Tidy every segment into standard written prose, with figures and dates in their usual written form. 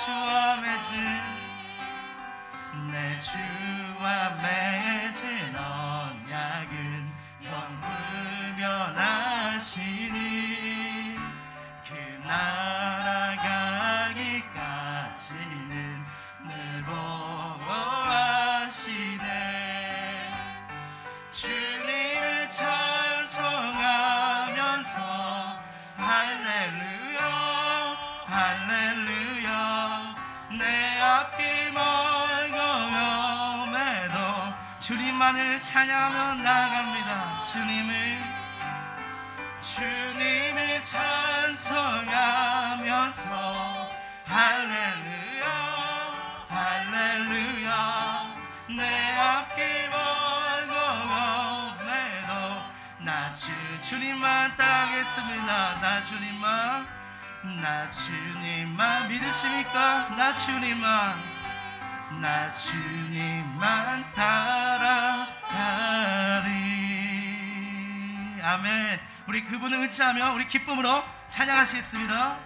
주와 맺은 내 주와 맺은 언약은 영불 하시니 그 나라 가기까지는 늘 보호하시네. 주님을 찬송하면서 할렐루야 할렐루야 내 앞길 멀고 험해도 주님만을 찬양하며 나아갑니다. 주님을 찬송하면서 할렐루야 할렐루야 내 앞길 멀고 험해도 나 주님만 따라하겠습니다. 나 주님만 믿으십니까? 나 주님만 따라가리. 아멘. 우리 그분을 의지하며 우리 기쁨으로 찬양하시겠습니다.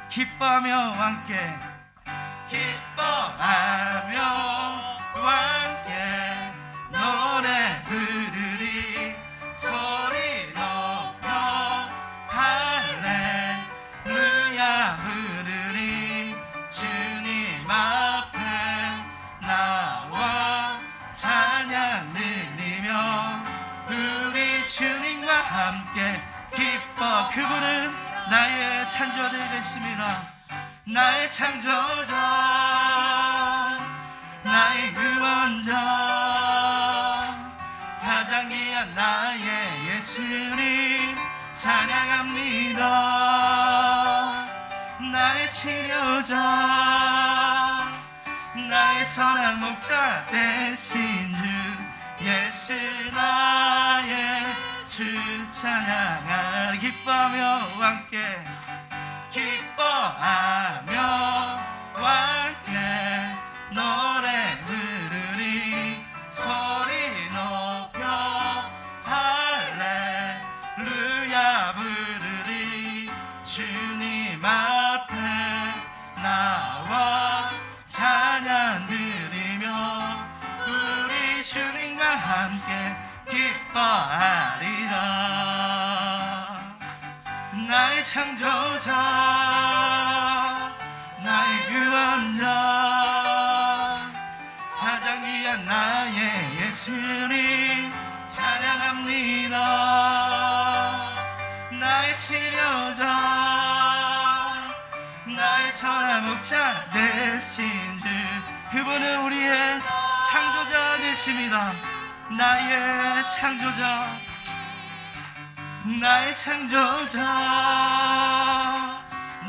기뻐하며 함께 노래 부르리. 소리 높여 할렐루야 부르리. 주님 앞에 나와 찬양 드리며 우리 주님과 함께 기뻐. 그분은 나의 창조자 되십니다. 나의 창조자 나의 구원자 가장 귀한 나의 예수님 찬양합니다. 나의 치료자 나의 선한 목자 되신 주 예수 나의 주 찬양하리. 기뻐하며 함께 노래 부르리. 소리 높여 할렐루야 부르리. 주님 앞에 나와 찬양 드리며 우리 주님과 함께 기뻐하리라. 나의 창조자 나의 구원자 가장 귀한 나의 예수님 찬양합니다. 나의 치료자 나의 선한 목자 되신 주 그분은 우리의 창조자 되십니다. 나의 창조자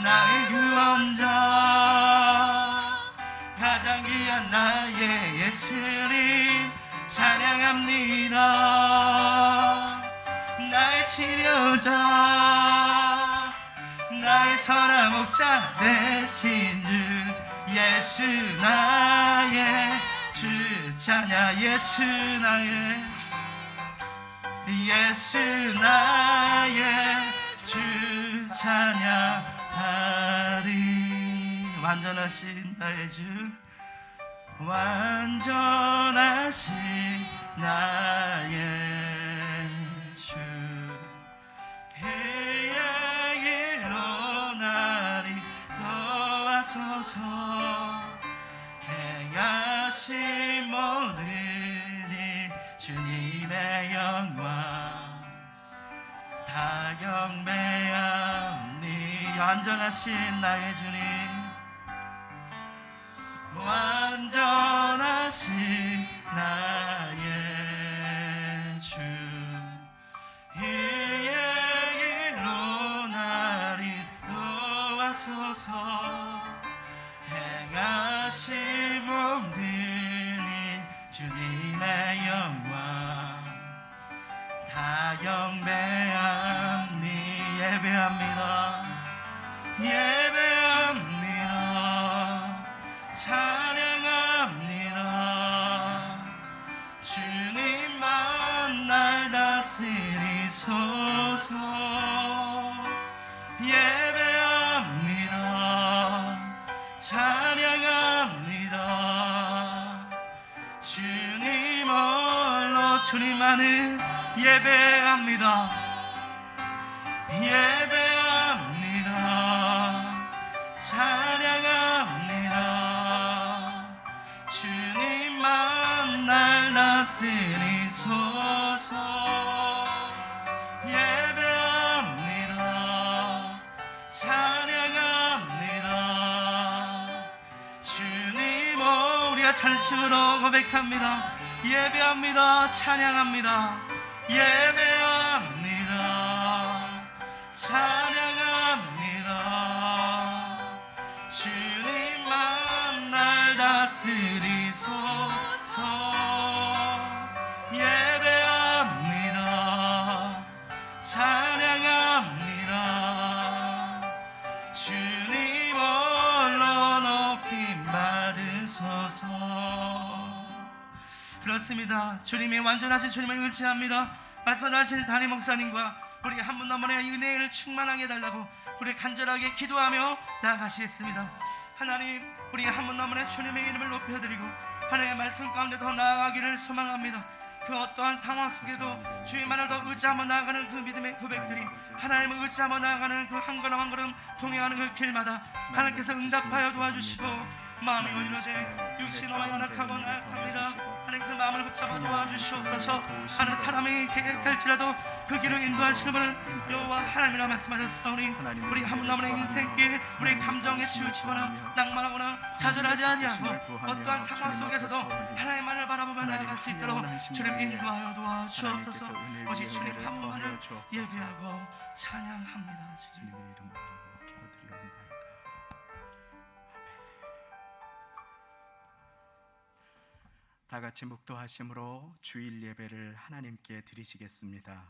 나의 구원자 가장 귀한 나의 예수님 찬양합니다. 나의 치료자 나의 선한 목자 되신 주 예수 나의 주 찬양. 예수 나의 주 찬양하리. 완전하신 나의 주 완전하신 나의 주 해의 길로 나를 도와소서. 행하신 모든 일 주님의 영광 다 경배하니. 완전하신 나의 주님 완전하신 나의 주 이의 길로 나를 도와소서. 행하신 모든 일 주님의 영광 다 경배하니. 예배합니다 찬양합니다. 주님만 날 다스리소서. 예배합니다 찬양합니다. 주님 홀로 주님만을 예배합니다. 예배합니다. 찬양합니다. 주님만 날 다스리소서. 예배합니다. 찬양합니다. 주님 우리가 찬심으로 고백합니다. 예배합니다. 찬양합니다. 예배합니다. 찬양합니다. 주님만 날 다스리소서. 예배합니다. 찬양합니다. 주님 홀로 높임 받으소서. 그렇습니다. 주님이 완전하신 주님을 의지합니다. 말씀하신 담임 목사님과 우리 한 분 한 분의 은혜를 충만하게 해달라고 우리 간절하게 기도하며 나아가시겠습니다. 하나님, 우리 한 분 한 분의 주님의 이름을 높여드리고 하나님의 말씀 가운데 더 나아가기를 소망합니다. 그 어떠한 상황 속에도 주님만을 더 의지하며 나아가는 그 믿음의 고백들이, 하나님을 의지하며 나아가는 그 한 걸음 한 걸음 동행하는 그 길마다 하나님께서 응답하여 도와주시고, 마음이 온유하되 육신이 너무 연약하고 나약합니다. 하나님 그 마음을 붙잡아 도와주시옵소서. 하는 사람이 계획할지라도 그 길을 인도하시는 분은 여호와 하나님이라 말씀하셨사오니, 우리 한 분 한 분의 인생길 우리 감정에 치우치거나 낭만하거나 좌절하지 아니하고 어떠한 상황 속에서도 하나님만을 바라보며 나아갈 수 있도록 주님 인도하여 도와주옵소서. 오직 주님 한 분만을 예배하고 찬양합니다. 주님의 이름으로 기도드리옵나이다. 다 같이 묵도하심으로 주일 예배를 하나님께 드리시겠습니다.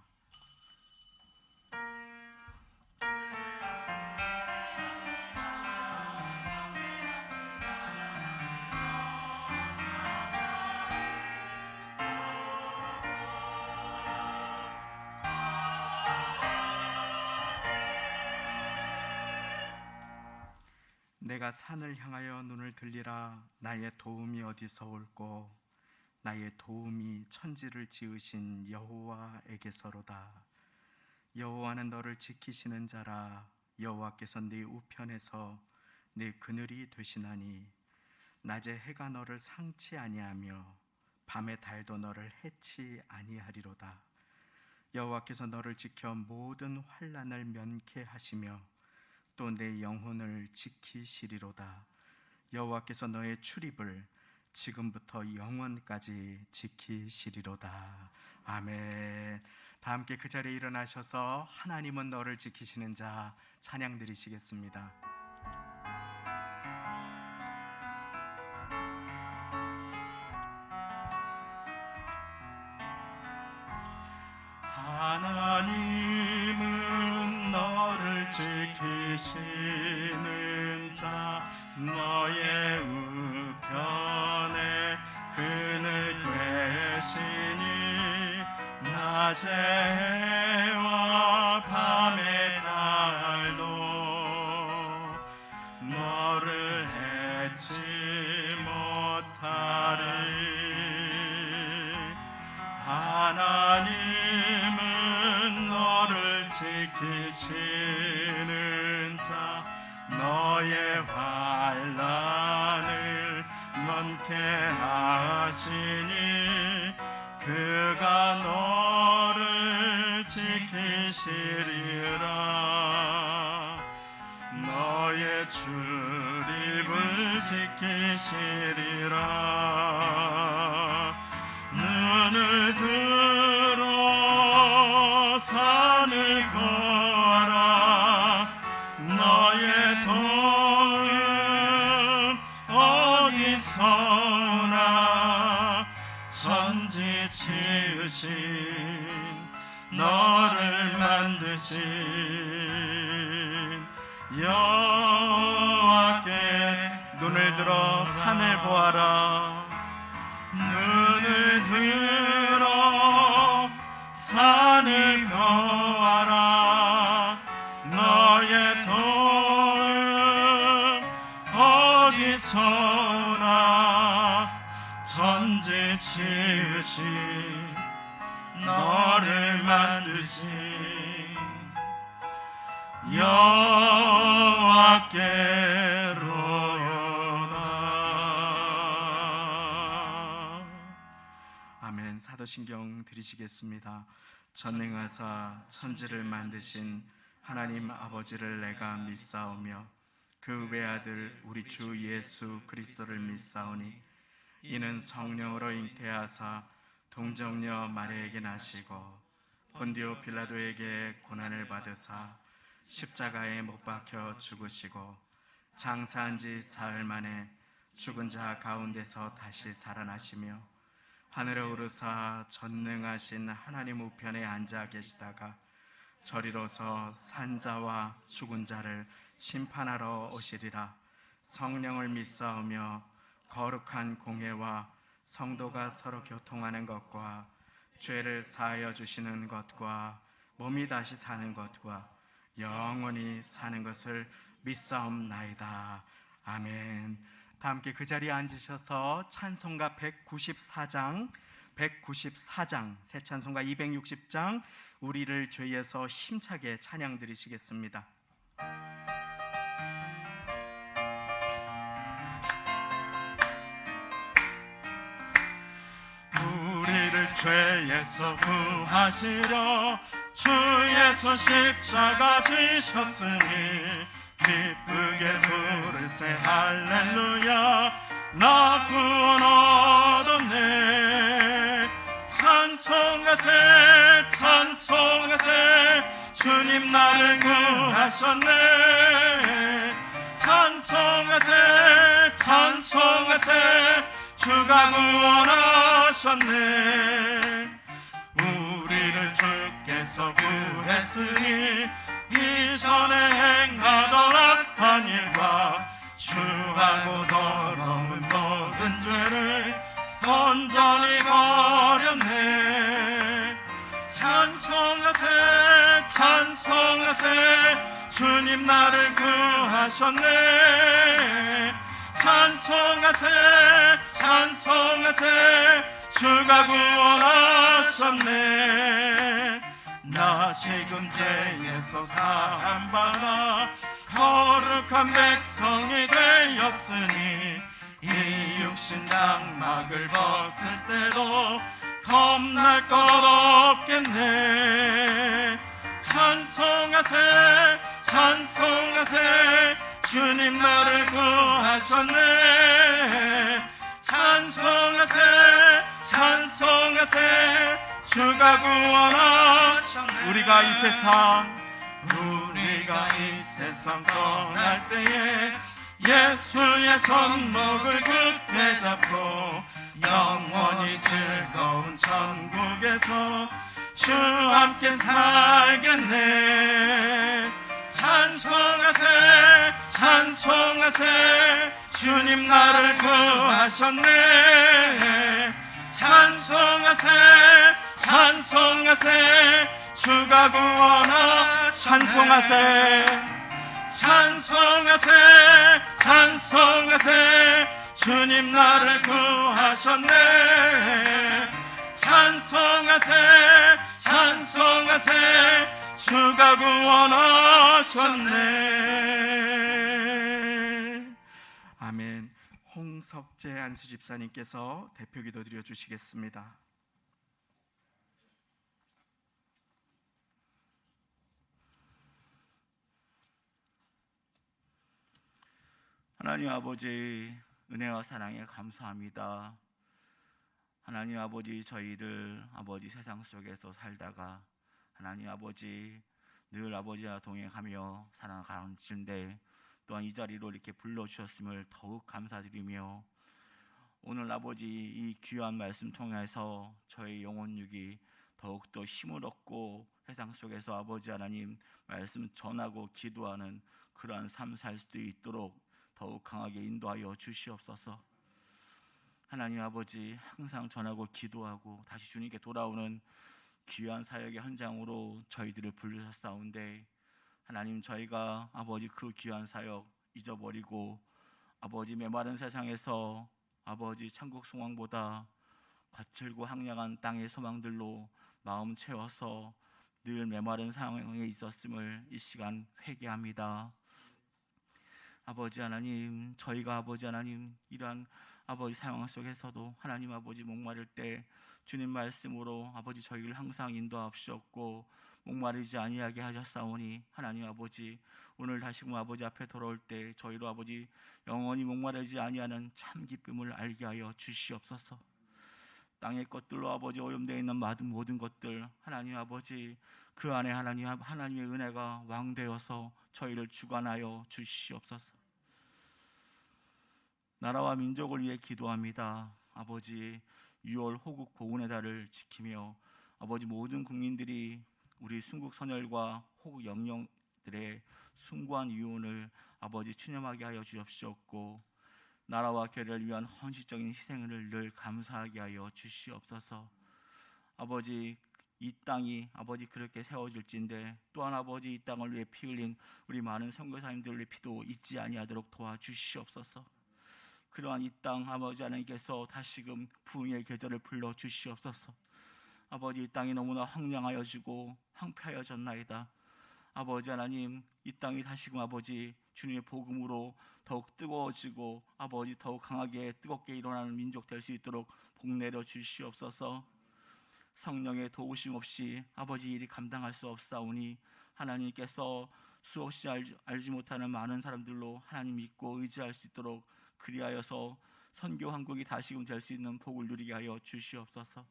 내가 산을 향하여 눈을 들리라. 나의 도움이 어디서 올꼬. 나의 도움이 천지를 지으신 여호와에게서로다. 여호와는 너를 지키시는 자라. 여호와께서 네 우편에서 네 그늘이 되시나니 낮에 해가 너를 상치 아니하며 밤에 달도 너를 해치 아니하리로다. 여호와께서 너를 지켜 모든 환난을 면케 하시며 또 내 영혼을 지키시리로다. 여호와께서 너의 출입을 지금부터 영원까지 지키시리로다. 아멘. 다 함께 그 자리에 일어나셔서 하나님은 너를 지키시는 자 찬양 드리시겠습니다. 하나님은 너를 지키시는 자, 너의 우편에 그늘 되시니 낮에 해와 밤에 달도 너를 해치 못하리. 하나님은 너를 지키시는 자, 너의 환난을 면케 하시니 그가 너를 지키시리라. 너의 출입을 지키시리라. 눈을 들어 산을 걸어 너의 도움 어디서나 천지 지으신 너를 만드신 여호와께 눈을 들어 산을 보아라. 눈을 들어 산을 보아라. 너의 도움 어디서나 천지 지으신 너를 만드신 여호와께로다. 아멘. 사도신경 드리시겠습니다. 전능하사 천지를 만드신 하나님 아버지를 내가 믿사오며 그 외아들 우리 주 예수 그리스도를 믿사오니 이는 성령으로 잉태하사 동정녀 마리아에게 나시고 본디오 빌라도에게 고난을 받으사 십자가에 못 박혀 죽으시고 장사한 지 사흘 만에 죽은 자 가운데서 다시 살아나시며 하늘에 오르사 전능하신 하나님 우편에 앉아 계시다가 저리로서 산자와 죽은 자를 심판하러 오시리라. 성령을 믿사오며 거룩한 공회와 성도가 서로 교통하는 것과 죄를 사하여 주시는 것과 몸이 다시 사는 것과 영원히 사는 것을 믿사옵나이다. 아멘. 다 함께 그 자리에 앉으셔서 찬송가 194장 새 찬송가 260장 우리를 죄에서 힘차게 찬양 드리시겠습니다. 우리를 죄에서 구하시려 주에서 십자가 지셨으니 기쁘게 부르세 할렐루야. 나 구원 얻었네. 찬송하세 찬송하세 주님 나를 구하셨네. 찬송하세 찬송하세 주가 구원하셨네. 우리를 주께서 구했으니 이전에 행하던 악한 일과 주하고 더러운 모든 죄를 온전히 버렸네. 찬송하세 찬송하세 주님 나를 구하셨네. 찬송하세 찬송하세 주가 구원하셨네. 나 지금 죄에서 사함받아 거룩한 백성이 되었으니 이 육신 장막을 벗을 때도 겁날 것 없겠네. 찬송하세 찬송하세 주님 나를 구하셨네. 찬송하세 찬송하세 주가 구원하셨네. 우리가 이 세상 떠날 때에 예수의 손목을 굳게 잡고 영원히 즐거운 천국에서 주와 함께 살겠네. 찬송하세 찬송하세 주님 나를 구하셨네. 찬송하세 찬송하세 주가 구원하. 찬송하세 찬송하세 찬송하세 주님 나를 구하셨네. 찬송하세 찬송하세 주가 구원하셨네. 아멘. 홍석재 안수 집사님께서 대표 기도 드려 주시겠습니다. 하나님 아버지 은혜와 사랑에 감사합니다. 하나님 아버지 저희들 아버지 세상 속에서 살다가 하나님 아버지 늘 아버지와 동행하며 살아가는 중인데 또한 이 자리로 이렇게 불러주셨음을 더욱 감사드리며 오늘 아버지 이 귀한 말씀 통해서 저희 영혼육이 더욱더 힘을 얻고 세상 속에서 아버지 하나님 말씀 전하고 기도하는 그러한 삶 살 수 있도록 더욱 강하게 인도하여 주시옵소서. 하나님 아버지 항상 전하고 기도하고 다시 주님께 돌아오는 귀한 사역의 현장으로 저희들을 부르셨사온데 하나님 저희가 아버지 그 귀한 사역 잊어버리고 아버지 메마른 세상에서 아버지 천국 소망보다 거칠고 황량한 땅의 소망들로 마음 채워서 늘 메마른 상황에 있었음을 이 시간 회개합니다. 아버지 하나님, 저희가 아버지 하나님 이러한 아버지 상황 속에서도 하나님 아버지 목마를 때 주님 말씀으로 아버지 저희를 항상 인도하시었고 목마르지 아니하게 하셨사오니 하나님 아버지 오늘 다시금 아버지 앞에 돌아올 때 저희로 아버지 영원히 목마르지 아니하는 참 기쁨을 알게 하여 주시옵소서. 땅의 것들로 아버지 오염되어 있는 모든 것들 하나님 아버지 그 안에 하나님의 은혜가 왕되어서 저희를 주관하여 주시옵소서. 나라와 민족을 위해 기도합니다. 아버지 6월 호국 보훈의 달을 지키며 아버지 모든 국민들이 우리 순국 선열과 호국 영령들의 숭고한 유언을 아버지 추념하게 하여 주옵시옵고 나라와 교회를 위한 헌신적인 희생을 늘 감사하게 하여 주시옵소서. 아버지 이 땅이 아버지 그렇게 세워질진데 또한 아버지 이 땅을 위해 피 흘린 우리 많은 선교사님들의 피도 잊지 아니하도록 도와주시옵소서. 그러한 이 땅 아버지 하나님께서 다시금 부흥의 계절을 불러 주시옵소서. 아버지 이 땅이 너무나 황량하여지고 황폐하여졌나이다. 아버지 하나님 이 땅이 다시금 아버지 주님의 복음으로 더욱 뜨거워지고 아버지 더욱 강하게 뜨겁게 일어나는 민족 될 수 있도록 복 내려 주시옵소서. 성령의 도우심 없이 아버지 일이 감당할 수 없사오니 하나님께서 수없이 알지 못하는 많은 사람들로 하나님 믿고 의지할 수 있도록 그리하여서 선교 한국이 다시금 될 수 있는 복을 누리게 하여 주시옵소서.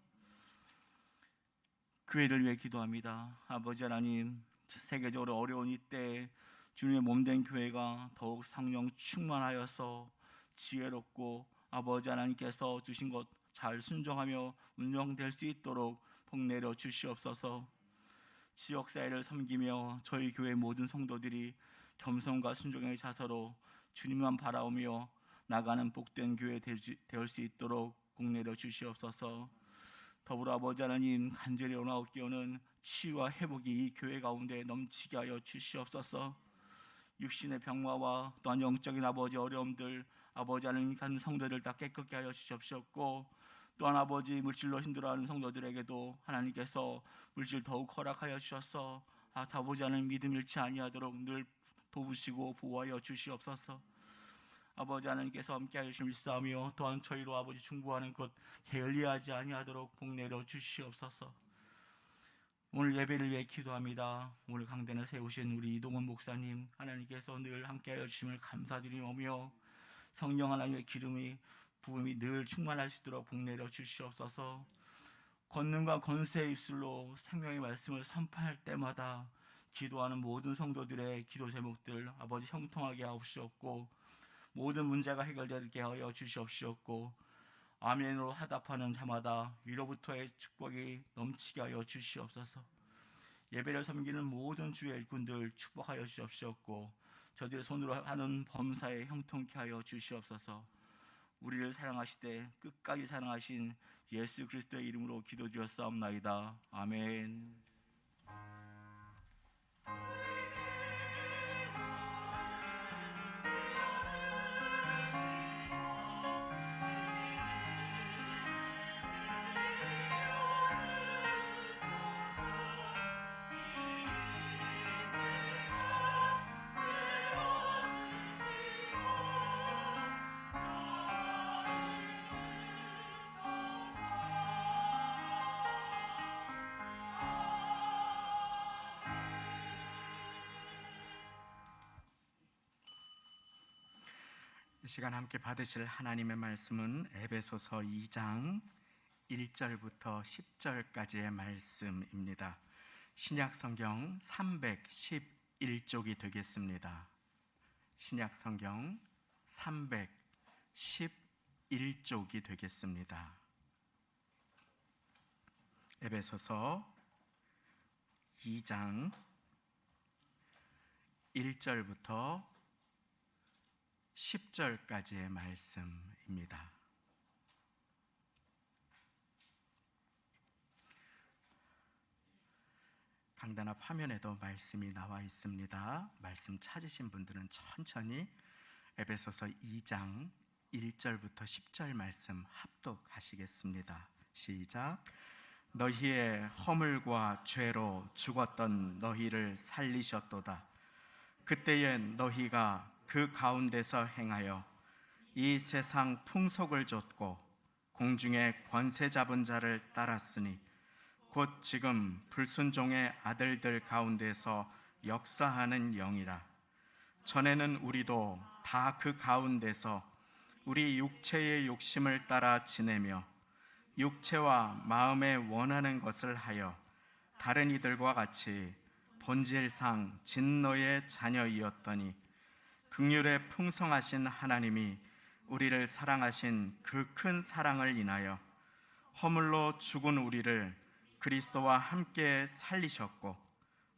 교회를 위해 기도합니다. 아버지 하나님 세계적으로 어려운 이때 주님의 몸된 교회가 더욱 성령 충만하여서 지혜롭고 아버지 하나님께서 주신 것 잘 순종하며 운영될 수 있도록 복 내려 주시옵소서. 지역사회를 섬기며 저희 교회 모든 성도들이 겸손과 순종의 자세로 주님만 바라오며 나가는 복된 교회 되올 수 있도록 복 내려 주시옵소서. 더불어 아버지 하나님 간절히 원하옵기로는 치유와 회복이 이 교회 가운데 넘치게 하여 주시옵소서. 육신의 병마와 또한 영적인 아버지 어려움들 아버지 하나님 간 성도들 다 깨끗게 하여 주시옵시고 또한 아버지 물질로 힘들어하는 성도들에게도 하나님께서 물질 더욱 허락하여 주셔서 아버지 하나님 믿음 잃지 아니하도록 늘 도우시고 보호하여 주시옵소서. 아버지 하나님께서 함께하여 주시며 또한 저희로 아버지 중보하는 것 게을리하지 아니하도록 복 내려 주시옵소서. 오늘 예배를 위해 기도합니다. 오늘 강단을 세우신 우리 이동원 목사님 하나님께서 늘 함께하여 주심을 감사드리며 성령 하나님의 기름이 부음이 늘 충만할 수 있도록 복 내려 주시옵소서. 권능과 권세의 입술로 생명의 말씀을 선포할 때마다 기도하는 모든 성도들의 기도 제목들 아버지 형통하게 하옵시옵고 모든 문제가 해결되게 하여 주시옵시옵고 아멘으로 화답하는 자마다 위로부터의 축복이 넘치게 하여 주시옵소서. 예배를 섬기는 모든 주의 일꾼들 축복하여 주시옵시옵고 저들의 손으로 하는 범사에 형통케 하여 주시옵소서. 우리를 사랑하시되 끝까지 사랑하신 예수 그리스도의 이름으로 기도드렸사옵나이다. 아멘. 이 시간 함께 받으실 하나님의 말씀은 에베소서 2장 1절부터 10절까지의 말씀입니다. 신약 성경 311쪽이 되겠습니다. 신약 성경 311쪽이 되겠습니다. 에베소서 2장 1절부터 10절까지의 말씀입니다. 강단 앞 화면에도 말씀이 나와 있습니다. 말씀 찾으신 분들은 천천히 에베소서 2장 1절부터 10절 말씀 합독하시겠습니다. 시작. 너희의 허물과 죄로 죽었던 너희를 살리셨도다. 그때에 너희가 그 가운데서 행하여 이 세상 풍속을 좇고 공중의 권세 잡은 자를 따랐으니 곧 지금 불순종의 아들들 가운데서 역사하는 영이라. 전에는 우리도 다 그 가운데서 우리 육체의 욕심을 따라 지내며 육체와 마음에 원하는 것을 하여 다른 이들과 같이 본질상 진노의 자녀이었더니 긍휼에 풍성하신 하나님이 우리를 사랑하신 그 큰 사랑을 인하여 허물로 죽은 우리를 그리스도와 함께 살리셨고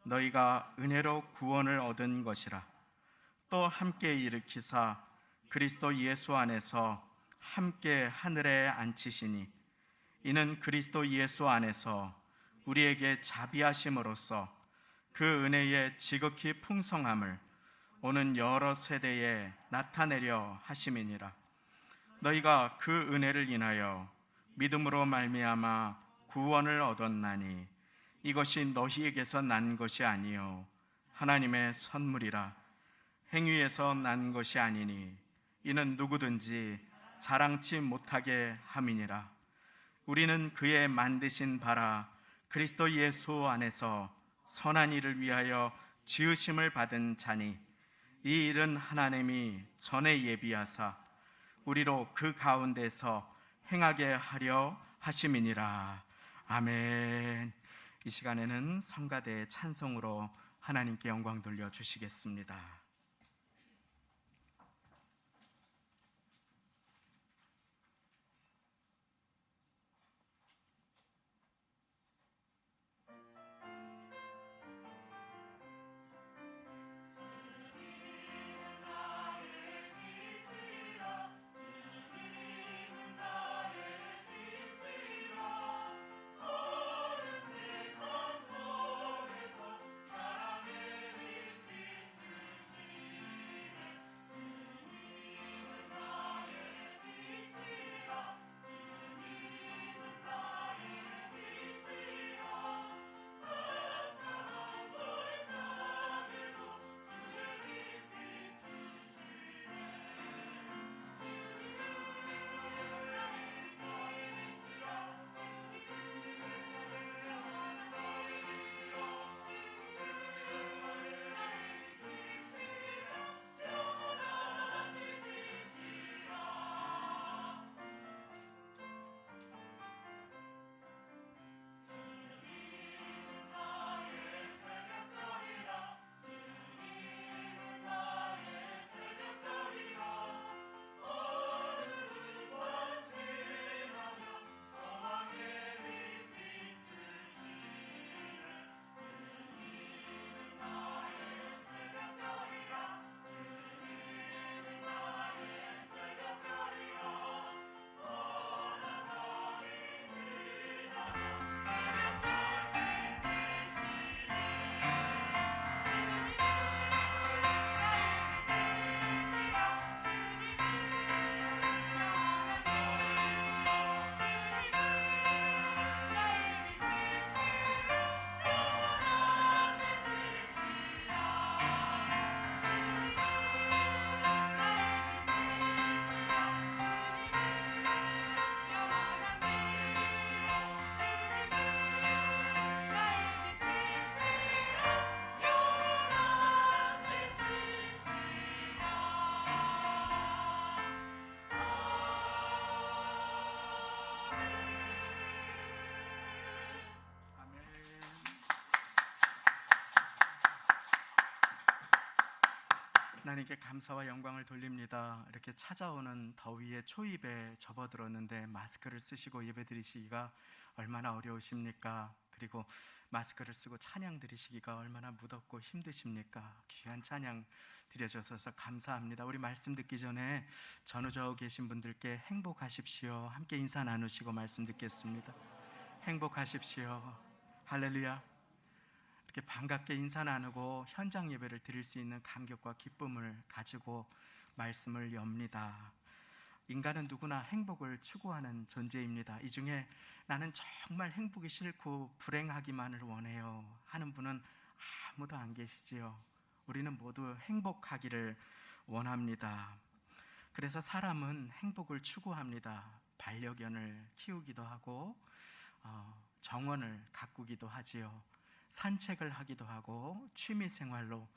너희가 은혜로 구원을 얻은 것이라. 또 함께 일으키사 그리스도 예수 안에서 함께 하늘에 앉히시니 이는 그리스도 예수 안에서 우리에게 자비하심으로써 그 은혜의 지극히 풍성함을 오는 여러 세대에 나타내려 하심이니라. 너희가 그 은혜를 인하여 믿음으로 말미암아 구원을 얻었나니 이것이 너희에게서 난 것이 아니요 하나님의 선물이라. 행위에서 난 것이 아니니 이는 누구든지 자랑치 못하게 함이니라. 우리는 그의 만드신 바라 그리스도 예수 안에서 선한 일을 위하여 지으심을 받은 자니 이 일은 하나님이 전에 예비하사 우리로 그 가운데서 행하게 하려 하심이니라. 아멘. 이 시간에는 성가대의 찬송으로 하나님께 영광 돌려주시겠습니다. 하나님께 감사와 영광을 돌립니다. 이렇게 찾아오는 더위에 초입에 접어들었는데 마스크를 쓰시고 예배드리시기가 얼마나 어려우십니까? 그리고 마스크를 쓰고 찬양 드리시기가 얼마나 무덥고 힘드십니까? 귀한 찬양 드려주셔서 감사합니다. 우리 말씀 듣기 전에 전우저 계신 분들께 행복하십시오. 함께 인사 나누시고 말씀 듣겠습니다. 행복하십시오. 할렐루야. 이렇게 반갑게 인사 나누고 현장 예배를 드릴 수 있는 감격과 기쁨을 가지고 말씀을 엽니다. 인간은 누구나 행복을 추구하는 존재입니다. 이 중에 나는 정말 행복이 싫고 불행하기만을 원해요 하는 분은 아무도 안 계시지요. 우리는 모두 행복하기를 원합니다. 그래서 사람은 행복을 추구합니다. 반려견을 키우기도 하고 정원을 가꾸기도 하지요. 산책을 하기도 하고 취미생활로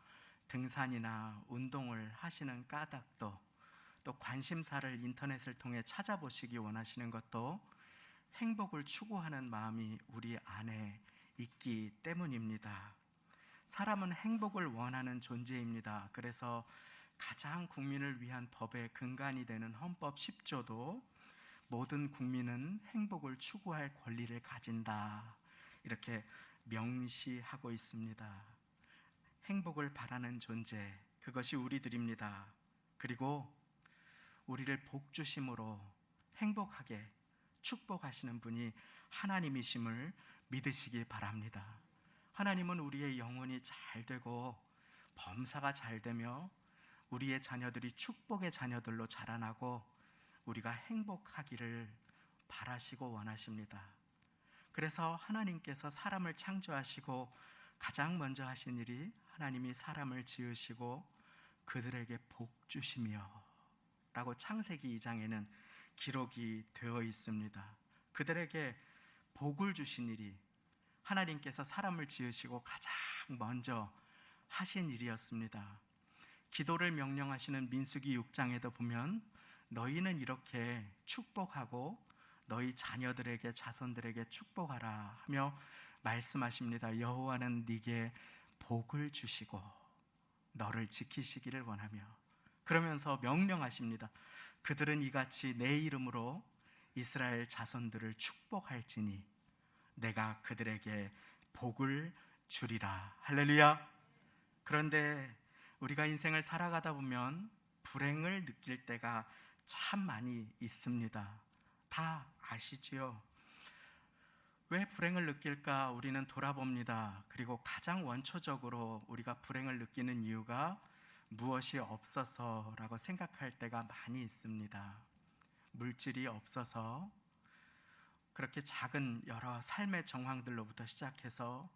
등산이나 운동을 하시는 까닭도, 또 관심사를 인터넷을 통해 찾아보시기 원하시는 것도 행복을 추구하는 마음이 우리 안에 있기 때문입니다. 사람은 행복을 원하는 존재입니다. 그래서 가장 국민을 위한 법의 근간이 되는 헌법 10조도 모든 국민은 행복을 추구할 권리를 가진다, 이렇게 명시하고 있습니다. 행복을 바라는 존재, 그것이 우리들입니다. 그리고 우리를 복주심으로 행복하게 축복하시는 분이 하나님이심을 믿으시기 바랍니다. 하나님은 우리의 영혼이 잘 되고 범사가 잘 되며 우리의 자녀들이 축복의 자녀들로 자라나고 우리가 행복하기를 바라시고 원하십니다. 그래서 하나님께서 사람을 창조하시고 가장 먼저 하신 일이 하나님이 사람을 지으시고 그들에게 복 주시며 라고 창세기 2장에는 기록이 되어 있습니다. 그들에게 복을 주신 일이 하나님께서 사람을 지으시고 가장 먼저 하신 일이었습니다. 기도를 명령하시는 민수기 6장에도 보면 너희는 이렇게 축복하고 너희 자녀들에게 자손들에게 축복하라 하며 말씀하십니다. 여호와는 네게 복을 주시고 너를 지키시기를 원하며, 그러면서 명령하십니다. 그들은 이같이 내 이름으로 이스라엘 자손들을 축복할지니 내가 그들에게 복을 주리라. 할렐루야. 그런데 우리가 인생을 살아가다 보면 불행을 느낄 때가 참 많이 있습니다. 다 아시지요? 왜 불행을 느낄까 우리는 돌아봅니다. 그리고 가장 원초적으로 우리가 불행을 느끼는 이유가 무엇이 없어서라고 생각할 때가 많이 있습니다. 물질이 없어서, 그렇게 작은 여러 삶의 정황들로부터 시작해서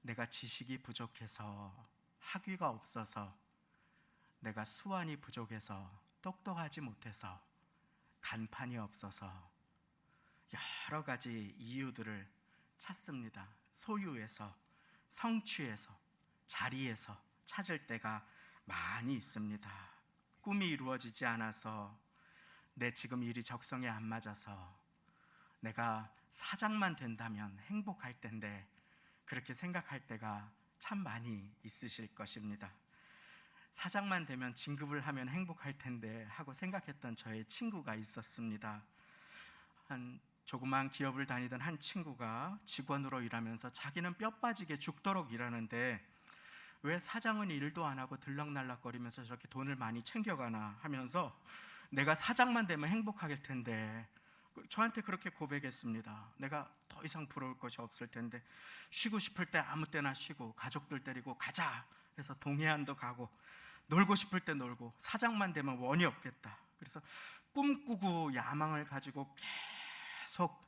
내가 지식이 부족해서, 학위가 없어서, 내가 수완이 부족해서, 똑똑하지 못해서, 간판이 없어서 여러 가지 이유들을 찾습니다. 소유에서, 성취에서, 자리에서 찾을 때가 많이 있습니다. 꿈이 이루어지지 않아서, 내 지금 일이 적성에 안 맞아서, 내가 사장만 된다면 행복할 텐데, 그렇게 생각할 때가 참 많이 있으실 것입니다. 사장만 되면 진급을 하면 행복할 텐데 하고 생각했던 저의 친구가 있었습니다. 한 조그만 기업을 다니던 한 친구가 직원으로 일하면서 자기는 뼈 빠지게 죽도록 일하는데 왜 사장은 일도 안 하고 들락날락거리면서 저렇게 돈을 많이 챙겨가나 하면서 내가 사장만 되면 행복할 텐데, 저한테 그렇게 고백했습니다. 내가 더 이상 부러울 것이 없을 텐데, 쉬고 싶을 때 아무 때나 쉬고, 가족들 데리고 가자 해서 동해안도 가고, 놀고 싶을 때 놀고, 사장만 되면 원이 없겠다. 그래서 꿈꾸고 야망을 가지고 계속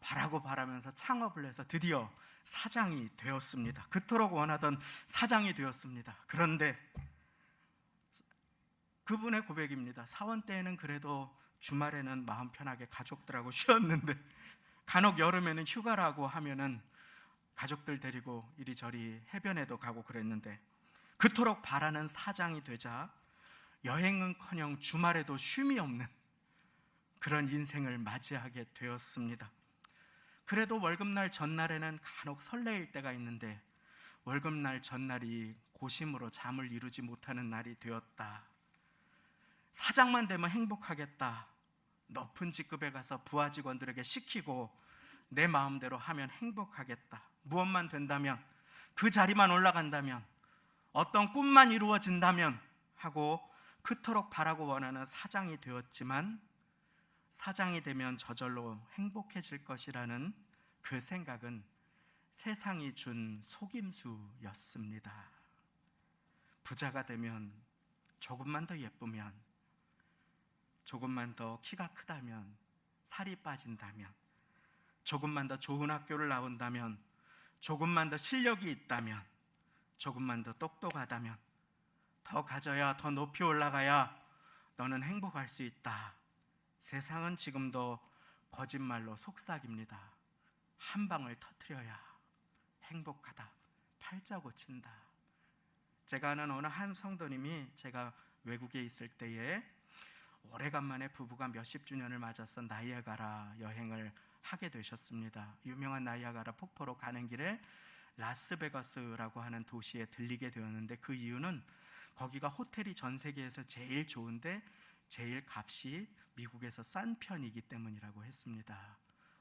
바라고 바라면서 창업을 해서 드디어 사장이 되었습니다. 그토록 원하던 사장이 되었습니다. 그런데 그분의 고백입니다. 사원 때에는 그래도 주말에는 마음 편하게 가족들하고 쉬었는데, 간혹 여름에는 휴가라고 하면은 가족들 데리고 이리저리 해변에도 가고 그랬는데, 그토록 바라는 사장이 되자 여행은커녕 주말에도 쉼이 없는 그런 인생을 맞이하게 되었습니다. 그래도 월급날 전날에는 간혹 설레일 때가 있는데, 월급날 전날이 고심으로 잠을 이루지 못하는 날이 되었다. 사장만 되면 행복하겠다. 높은 직급에 가서 부하 직원들에게 시키고 내 마음대로 하면 행복하겠다. 무엇만 된다면, 그 자리만 올라간다면, 어떤 꿈만 이루어진다면 하고 그토록 바라고 원하는 사장이 되었지만, 사장이 되면 저절로 행복해질 것이라는 그 생각은 세상이 준 속임수였습니다. 부자가 되면 조금만 더 예쁘면, 조금만 더 키가 크다면, 살이 빠진다면, 조금만 더 좋은 학교를 나온다면, 조금만 더 실력이 있다면, 조금만 더 똑똑하다면, 더 가져야, 더 높이 올라가야 너는 행복할 수 있다. 세상은 지금도 거짓말로 속삭입니다. 한 방울 터뜨려야 행복하다, 팔자 고친다. 제가 아는 어느 한 성도님이 제가 외국에 있을 때에 오래간만에 부부가 몇십 주년을 맞아서 나이아가라 여행을 하게 되셨습니다. 유명한 나이아가라 폭포로 가는 길에 라스베가스라고 하는 도시에 들리게 되었는데, 그 이유는 거기가 호텔이 전 세계에서 제일 좋은데 제일 값이 미국에서 싼 편이기 때문이라고 했습니다.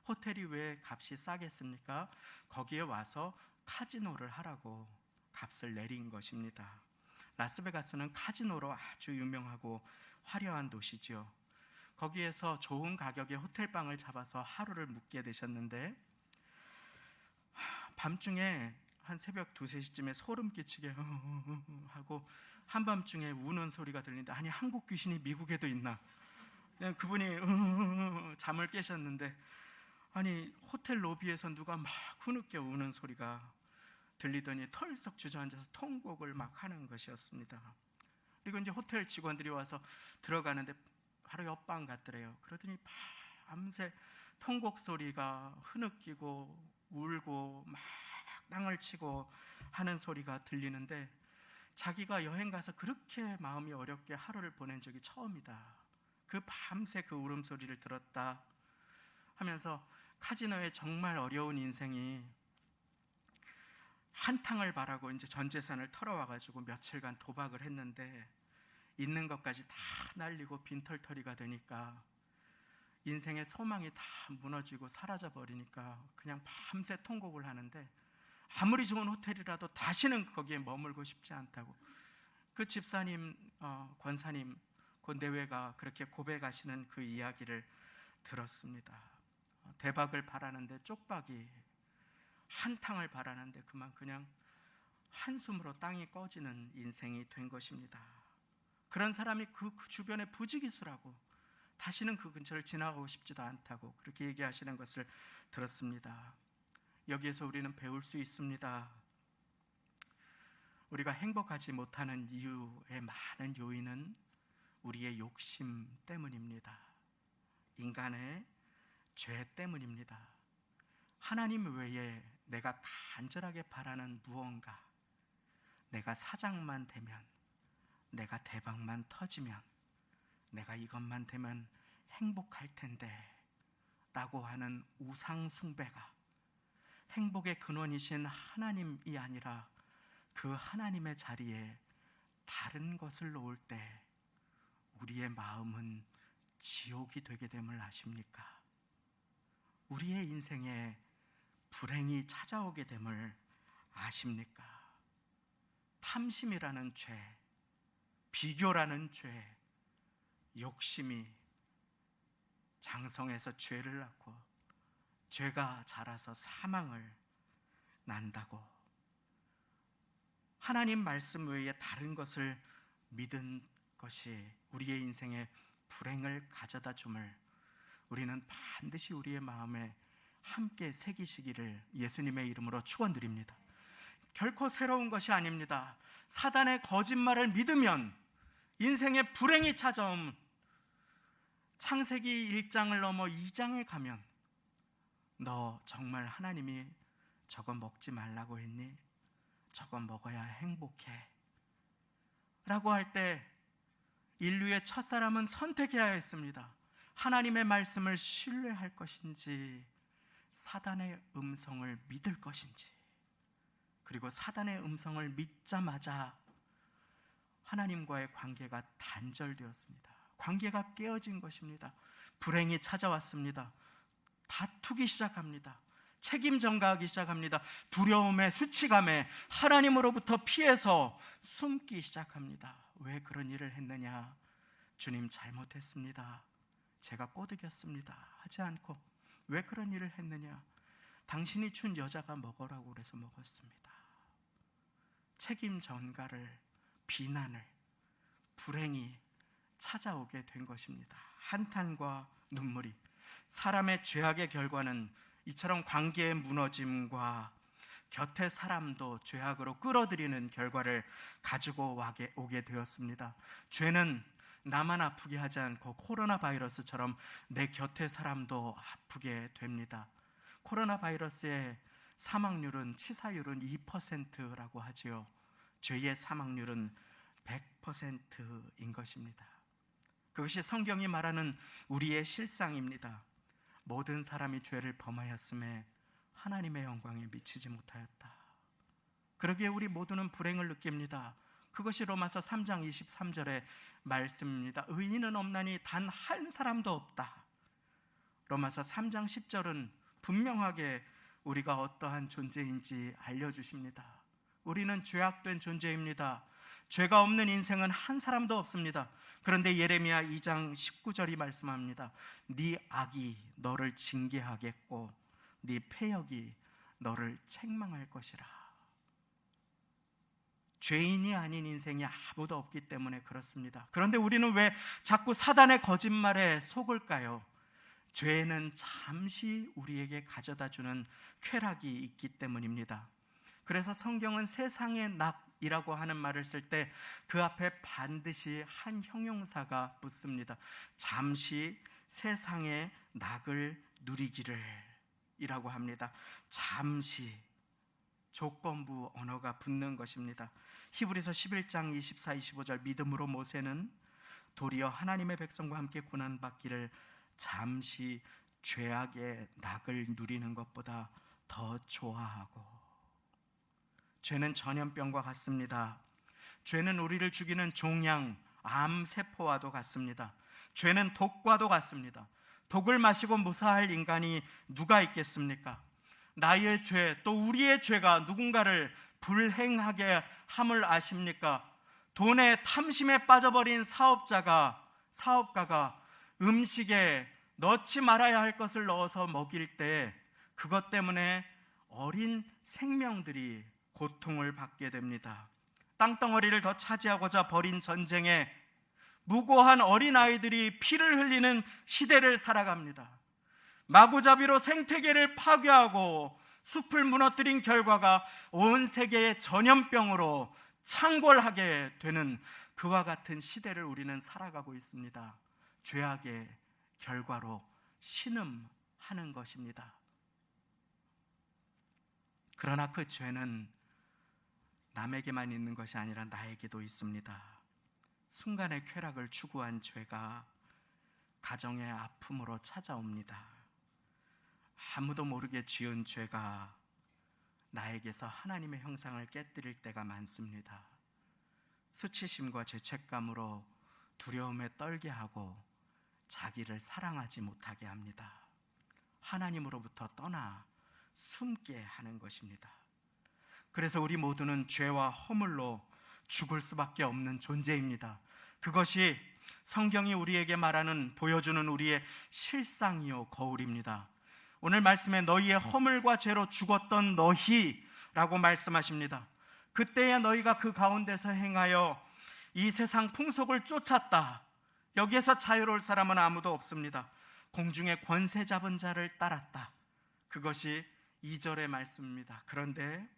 호텔이 왜 값이 싸겠습니까? 거기에 와서 카지노를 하라고 값을 내린 것입니다. 라스베가스는 카지노로 아주 유명하고 화려한 도시죠. 거기에서 좋은 가격의 호텔방을 잡아서 하루를 묵게 되셨는데, 밤중에 한 새벽 2, 3시쯤에 소름 끼치게 하고 한밤중에 우는 소리가 들리는데, 아니 한국 귀신이 미국에도 있나? 그냥 그분이 잠을 깨셨는데, 아니 호텔 로비에서 누가 막 흐느껴 우는 소리가 들리더니 털썩 주저앉아서 통곡을 막 하는 것이었습니다. 그리고 이제 호텔 직원들이 와서 들어가는데 바로 옆방 같더래요. 그러더니 밤새 통곡 소리가 흐느끼고 울고 막 땅을 치고 하는 소리가 들리는데, 자기가 여행 가서 그렇게 마음이 어렵게 하루를 보낸 적이 처음이다. 그 밤새 그 울음소리를 들었다 하면서 카지노의 정말 어려운 인생이 한탕을 바라고 이제 전 재산을 털어와가지고 며칠간 도박을 했는데, 있는 것까지 다 날리고 빈털터리가 되니까 인생의 소망이 다 무너지고 사라져 버리니까 그냥 밤새 통곡을 하는데, 아무리 좋은 호텔이라도 다시는 거기에 머물고 싶지 않다고 그 집사님, 권사님, 그 내외가 그렇게 고백하시는 그 이야기를 들었습니다. 대박을 바라는데 쪽박이, 한탕을 바라는데 그만 그냥 한숨으로 땅이 꺼지는 인생이 된 것입니다. 그런 사람이 그 주변에 부지기수라고, 다시는 그 근처를 지나가고 싶지도 않다고 그렇게 얘기하시는 것을 들었습니다. 여기에서 우리는 배울 수 있습니다. 우리가 행복하지 못하는 이유의 많은 요인은 우리의 욕심 때문입니다. 인간의 죄 때문입니다. 하나님 외에 내가 간절하게 바라는 무언가, 내가 사장만 되면, 내가 대박만 터지면, 내가 이것만 되면 행복할 텐데 라고 하는 우상 숭배가 행복의 근원이신 하나님이 아니라 그 하나님의 자리에 다른 것을 놓을 때 우리의 마음은 지옥이 되게 됨을 아십니까? 우리의 인생에 불행이 찾아오게 됨을 아십니까? 탐심이라는 죄, 비교라는 죄, 욕심이 장성해서 죄를 낳고 죄가 자라서 사망을 난다고, 하나님 말씀 외에 다른 것을 믿은 것이 우리의 인생에 불행을 가져다 줌을 우리는 반드시 우리의 마음에 함께 새기시기를 예수님의 이름으로 축원드립니다. 결코 새로운 것이 아닙니다. 사단의 거짓말을 믿으면 인생에 불행이 찾아옴. 창세기 1장을 넘어 2장에 가면 너 정말 하나님이 저거 먹지 말라고 했니? 저거 먹어야 행복해 라고 할 때 인류의 첫사람은 선택해야 했습니다. 하나님의 말씀을 신뢰할 것인지 사단의 음성을 믿을 것인지. 그리고 사단의 음성을 믿자마자 하나님과의 관계가 단절되었습니다. 관계가 깨어진 것입니다. 불행이 찾아왔습니다. 다투기 시작합니다. 책임 전가하기 시작합니다. 두려움에, 수치감에 하나님으로부터 피해서 숨기 시작합니다. 왜 그런 일을 했느냐? 주님 잘못했습니다. 제가 꼬드겼습니다. 하지 않고 왜 그런 일을 했느냐? 당신이 준 여자가 먹으라고 그래서 먹었습니다. 책임 전가를, 비난을, 불행이 찾아오게 된 것입니다. 한탄과 눈물이. 사람의 죄악의 결과는 이처럼 관계의 무너짐과 곁에 사람도 죄악으로 끌어들이는 결과를 가지고 오게 되었습니다. 죄는 나만 아프게 하지 않고 코로나 바이러스처럼 내 곁에 사람도 아프게 됩니다. 코로나 바이러스의 사망률은, 치사율은 2%라고 하지요. 죄의 사망률은 100%인 것입니다. 그것이 성경이 말하는 우리의 실상입니다. 모든 사람이 죄를 범하였음에 하나님의 영광에 미치지 못하였다. 그러기에 우리 모두는 불행을 느낍니다. 그것이 로마서 3장 23절의 말씀입니다. 의인은 없나니 단 한 사람도 없다. 로마서 3장 10절은 분명하게 우리가 어떠한 존재인지 알려주십니다. 우리는 죄악된 존재입니다. 죄가 없는 인생은 한 사람도 없습니다. 그런데 예레미야 2장 19절이 말씀합니다. 네 악이 너를 징계하겠고 네 패역이 너를 책망할 것이라. 죄인이 아닌 인생이 아무도 없기 때문에 그렇습니다. 그런데 우리는 왜 자꾸 사단의 거짓말에 속을까요? 죄는 잠시 우리에게 가져다주는 쾌락이 있기 때문입니다. 그래서 성경은 세상의 낙이라고 하는 말을 쓸 때 그 앞에 반드시 한 형용사가 붙습니다. 잠시 세상의 낙을 누리기를 이라고 합니다. 잠시, 조건부 언어가 붙는 것입니다. 히브리서 11장 24, 25절 믿음으로 모세는 도리어 하나님의 백성과 함께 고난받기를 잠시 죄악의 낙을 누리는 것보다 더 좋아하고. 죄는 전염병과 같습니다. 죄는 우리를 죽이는 종양, 암세포와도 같습니다. 죄는 독과도 같습니다. 독을 마시고 무사할 인간이 누가 있겠습니까? 나의 죄, 또 우리의 죄가 누군가를 불행하게 함을 아십니까? 돈에 탐심에 빠져버린 사업가가 음식에 넣지 말아야 할 것을 넣어서 먹일 때 그것 때문에 어린 생명들이 고통을 받게 됩니다. 땅덩어리를 더 차지하고자 벌인 전쟁에 무고한 어린아이들이 피를 흘리는 시대를 살아갑니다. 마구잡이로 생태계를 파괴하고 숲을 무너뜨린 결과가 온 세계의 전염병으로 창궐하게 되는 그와 같은 시대를 우리는 살아가고 있습니다. 죄악의 결과로 신음하는 것입니다. 그러나 그 죄는 남에게만 있는 것이 아니라 나에게도 있습니다. 순간의 쾌락을 추구한 죄가 가정의 아픔으로 찾아옵니다. 아무도 모르게 지은 죄가 나에게서 하나님의 형상을 깨뜨릴 때가 많습니다. 수치심과 죄책감으로 두려움에 떨게 하고 자기를 사랑하지 못하게 합니다. 하나님으로부터 떠나 숨게 하는 것입니다. 그래서 우리 모두는 죄와 허물로 죽을 수밖에 없는 존재입니다. 그것이 성경이 우리에게 보여주는 우리의 실상이요 거울입니다. 오늘 말씀에 너희의 허물과 죄로 죽었던 너희라고 말씀하십니다. 그때에 너희가 그 가운데서 행하여 이 세상 풍속을 쫓았다. 여기에서 자유로울 사람은 아무도 없습니다. 공중의 권세 잡은 자를 따랐다. 그것이 2절의 말씀입니다. 그런데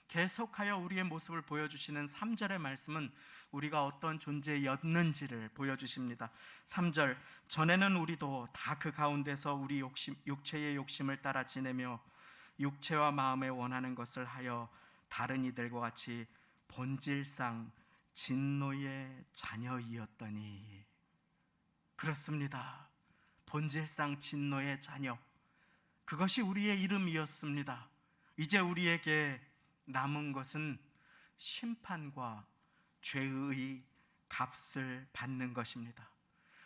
계속하여 우리의 모습을 보여주시는 3절의 말씀은 우리가 어떤 존재였는지를 보여주십니다. 3절, 전에는 우리도 다 그 가운데서 우리 육체의 욕심을 따라 지내며 육체와 마음에 원하는 것을 하여 다른 이들과 같이 본질상 진노의 자녀이었더니. 그렇습니다. 본질상 진노의 자녀, 그것이 우리의 이름이었습니다. 이제 우리에게 남은 것은 심판과 죄의 값을 받는 것입니다.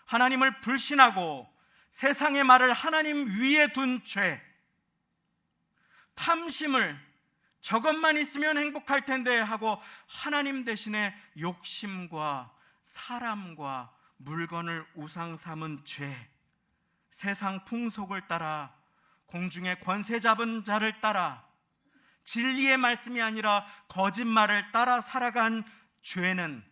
하나님을 불신하고 세상의 말을 하나님 위에 둔 죄, 탐심을 저것만 있으면 행복할 텐데 하고 하나님 대신에 욕심과 사람과 물건을 우상 삼은 죄, 세상 풍속을 따라 공중의 권세 잡은 자를 따라 진리의 말씀이 아니라 거짓말을 따라 살아간 죄는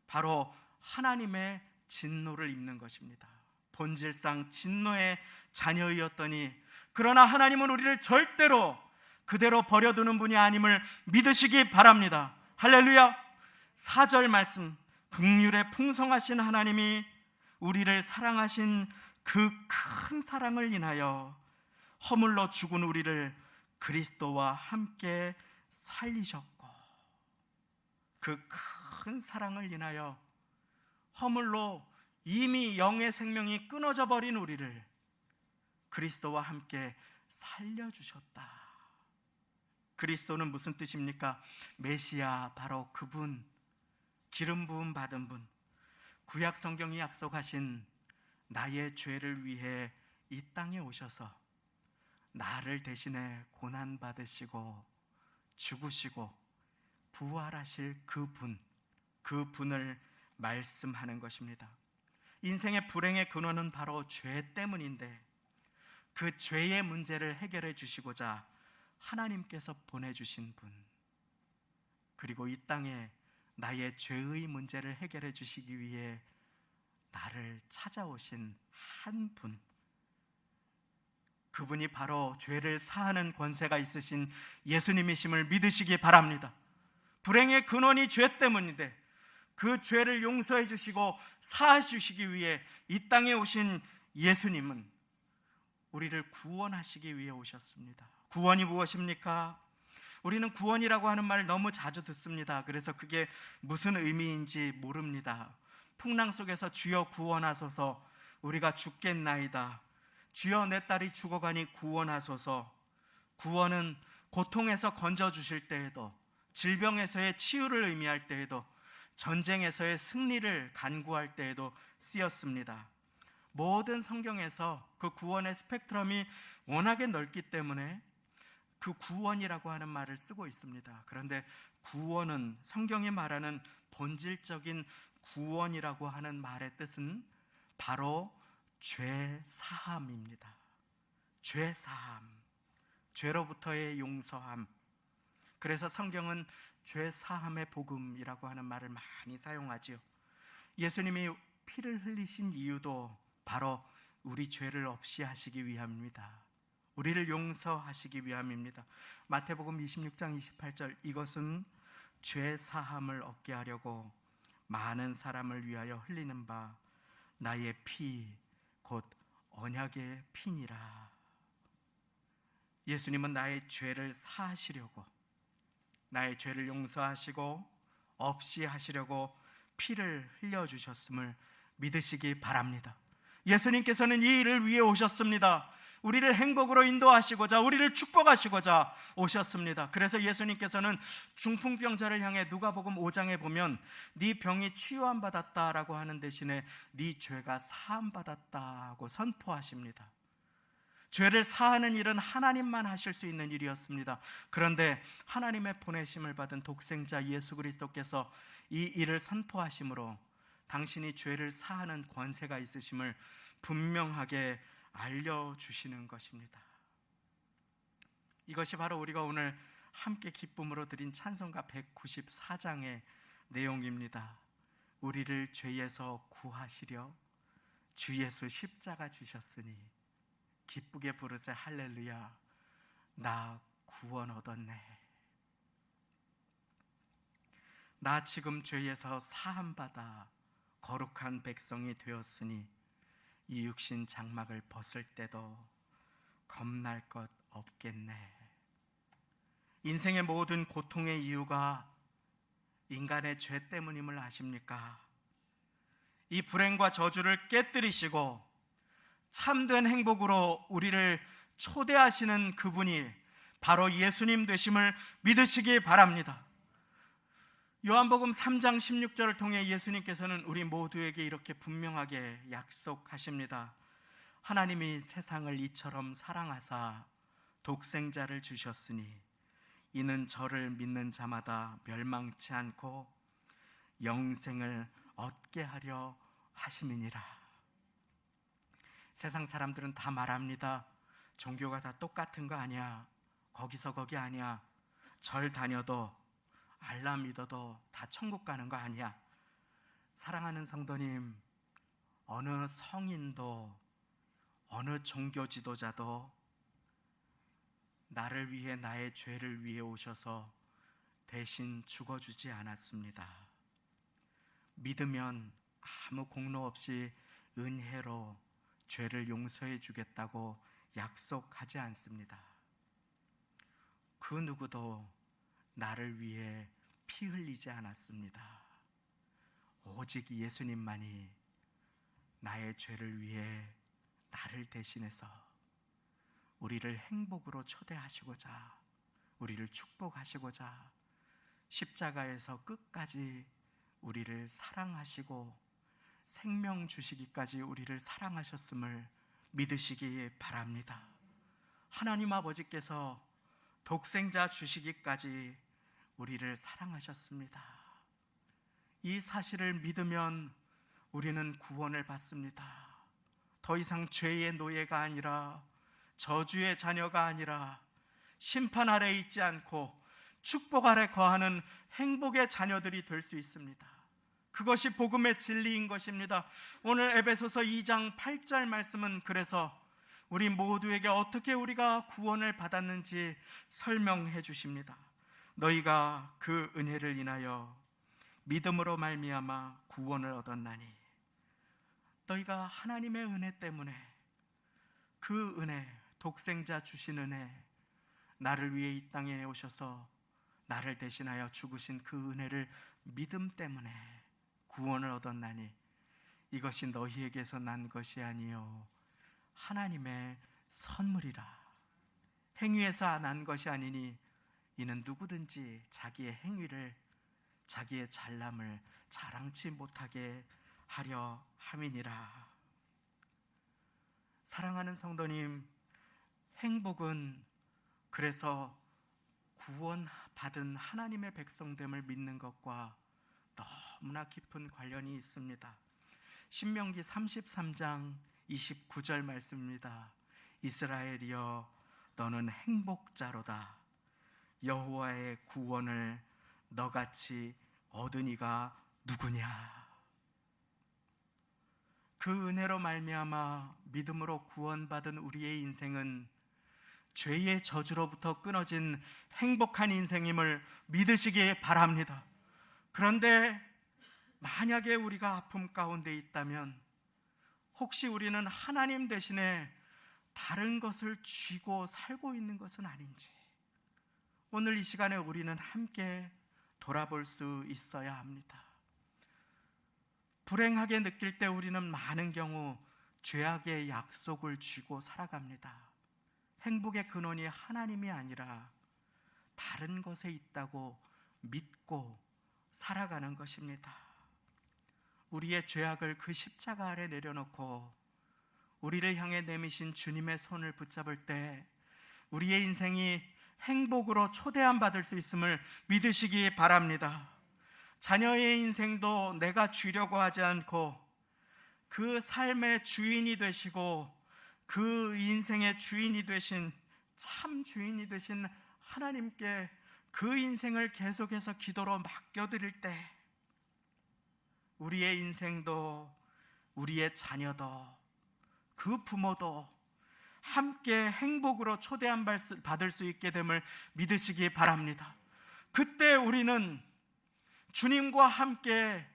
바로 하나님의 진노를 입는 것입니다. 본질상 진노의 자녀이었더니, 그러나 하나님은 우리를 절대로 그대로 버려두는 분이 아님을 믿으시기 바랍니다. 할렐루야. 4절 말씀, 긍휼에 풍성하신 하나님이 우리를 사랑하신 그 큰 사랑을 인하여 허물로 죽은 우리를 그리스도와 함께 살리셨고, 그 큰 사랑을 인하여 허물로 이미 영의 생명이 끊어져 버린 우리를 그리스도와 함께 살려주셨다. 그리스도는 무슨 뜻입니까? 메시아, 바로 그분, 기름 부음 받은 분, 구약 성경이 약속하신 나의 죄를 위해 이 땅에 오셔서 나를 대신해 고난 받으시고 죽으시고 부활하실 그분을 말씀하는 것입니다. 인생의 불행의 근원은 바로 죄 때문인데, 그 죄의 문제를 해결해 주시고자 하나님께서 보내주신 분, 그리고 이 땅에 나의 죄의 문제를 해결해 주시기 위해 나를 찾아오신 한 분, 그분이 바로 죄를 사하는 권세가 있으신 예수님이심을 믿으시기 바랍니다. 불행의 근원이 죄 때문인데 그 죄를 용서해 주시고 사하시기 위해 이 땅에 오신 예수님은 우리를 구원하시기 위해 오셨습니다. 구원이 무엇입니까? 우리는 구원이라고 하는 말을 너무 자주 듣습니다. 그래서 그게 무슨 의미인지 모릅니다. 풍랑 속에서 주여 구원하소서, 우리가 죽겠나이다. 주여 내 딸이 죽어가니 구원하소서. 구원은 고통에서 건져주실 때에도, 질병에서의 치유를 의미할 때에도, 전쟁에서의 승리를 간구할 때에도 쓰였습니다. 모든 성경에서 그 구원의 스펙트럼이 워낙에 넓기 때문에 그 구원이라고 하는 말을 쓰고 있습니다. 그런데 구원은, 성경이 말하는 본질적인 구원이라고 하는 말의 뜻은 바로 죄 사함입니다. 죄 사함, 죄로부터의 용서함. 그래서 성경은 죄 사함의 복음이라고 하는 말을 많이 사용하지요. 예수님이 피를 흘리신 이유도 바로 우리 죄를 없이 하시기 위함입니다. 우리를 용서하시기 위함입니다. 마태복음 26장 28절, 이것은 죄 사함을 얻게 하려고 많은 사람을 위하여 흘리는 바 나의 피 곧 언약의 피니라. 예수님은 나의 죄를 사하시려고, 나의 죄를 용서하시고 없이 하시려고 피를 흘려주셨음을 믿으시기 바랍니다. 예수님께서는 이 일을 위해 오셨습니다. 우리를 행복으로 인도하시고자, 우리를 축복하시고자 오셨습니다. 그래서 예수님께서는 중풍병자를 향해 누가복음 5장에 보면 네 병이 치유함 받았다라고 하는 대신에 네 죄가 사함 받았다고 선포하십니다. 죄를 사하는 일은 하나님만 하실 수 있는 일이었습니다. 그런데 하나님의 보내심을 받은 독생자 예수 그리스도께서 이 일을 선포하심으로 당신이 죄를 사하는 권세가 있으심을 분명하게 알려주시는 것입니다. 이것이 바로 우리가 오늘 함께 기쁨으로 드린 찬송가 194장의 내용입니다. 우리를 죄에서 구하시려 주 예수 십자가 지셨으니 기쁘게 부르세 할렐루야, 나 구원 얻었네. 나 지금 죄에서 사함받아 거룩한 백성이 되었으니 이 육신 장막을 벗을 때도 겁날 것 없겠네. 인생의 모든 고통의 이유가 인간의 죄 때문임을 아십니까? 이 불행과 저주를 깨뜨리시고 참된 행복으로 우리를 초대하시는 그분이 바로 예수님 되심을 믿으시기 바랍니다. 요한복음 3장 16절을 통해 예수님께서는 우리 모두에게 이렇게 분명하게 약속하십니다. 하나님이 세상을 이처럼 사랑하사 독생자를 주셨으니 이는 저를 믿는 자마다 멸망치 않고 영생을 얻게 하려 하심이니라. 세상 사람들은 다 말합니다. 종교가 다 똑같은 거 아니야, 거기서 거기 아니야, 절 다녀도 알라 믿어도 다 천국 가는 거 아니야. 사랑하는 성도님, 어느 성인도 어느 종교 지도자도 나를 위해, 나의 죄를 위해 오셔서 대신 죽어주지 않았습니다. 믿으면 아무 공로 없이 은혜로 죄를 용서해 주겠다고 약속하지 않습니다. 그 누구도 나를 위해 피 흘리지 않았습니다. 오직 예수님만이 나의 죄를 위해 나를 대신해서 우리를 행복으로 초대하시고자, 우리를 축복하시고자 십자가에서 끝까지 우리를 사랑하시고 생명 주시기까지 우리를 사랑하셨음을 믿으시기 바랍니다. 하나님 아버지께서 독생자 주시기까지 우리를 사랑하셨습니다. 이 사실을 믿으면 우리는 구원을 받습니다. 더 이상 죄의 노예가 아니라, 저주의 자녀가 아니라, 심판 아래 있지 않고 축복 아래 거하는 행복의 자녀들이 될 수 있습니다. 그것이 복음의 진리인 것입니다. 오늘 에베소서 2장 8절 말씀은 그래서 우리 모두에게 어떻게 우리가 구원을 받았는지 설명해 주십니다. 너희가 그 은혜를 인하여 믿음으로 말미암아 구원을 얻었나니, 너희가 하나님의 은혜 때문에, 그 은혜, 독생자 주신 은혜, 나를 위해 이 땅에 오셔서 나를 대신하여 죽으신 그 은혜를 믿음 때문에 구원을 얻었나니, 이것이 너희에게서 난 것이 아니요 하나님의 선물이라. 행위에서 난 것이 아니니 이는 누구든지 자기의 행위를, 자기의 잘남을 자랑치 못하게 하려 함이니라. 사랑하는 성도님, 행복은 그래서 구원받은 하나님의 백성됨을 믿는 것과 너무나 깊은 관련이 있습니다. 신명기 33장 29절 말씀입니다. 이스라엘이여, 너는 행복자로다. 여호와의 구원을 너같이 얻은 이가 누구냐. 그 은혜로 말미암아 믿음으로 구원받은 우리의 인생은 죄의 저주로부터 끊어진 행복한 인생임을 믿으시기 바랍니다. 그런데 만약에 우리가 아픔 가운데 있다면, 혹시 우리는 하나님 대신에 다른 것을 쥐고 살고 있는 것은 아닌지, 오늘 이 시간에 우리는 함께 돌아볼 수 있어야 합니다. 불행하게 느낄 때 우리는 많은 경우 죄악의 약속을 쥐고 살아갑니다. 행복의 근원이 하나님이 아니라 다른 것에 있다고 믿고 살아가는 것입니다. 우리의 죄악을 그 십자가 아래 내려놓고 우리를 향해 내미신 주님의 손을 붙잡을 때 우리의 인생이 행복으로 초대함 받을 수 있음을 믿으시기 바랍니다. 자녀의 인생도 내가 쥐려고 하지 않고 그 삶의 주인이 되시고 그 인생의 주인이 되신, 참 주인이 되신 하나님께 그 인생을 계속해서 기도로 맡겨드릴 때 우리의 인생도, 우리의 자녀도, 그 부모도 함께 행복으로 초대함 받을 수 있게 됨을 믿으시기 바랍니다. 그때 우리는 주님과 함께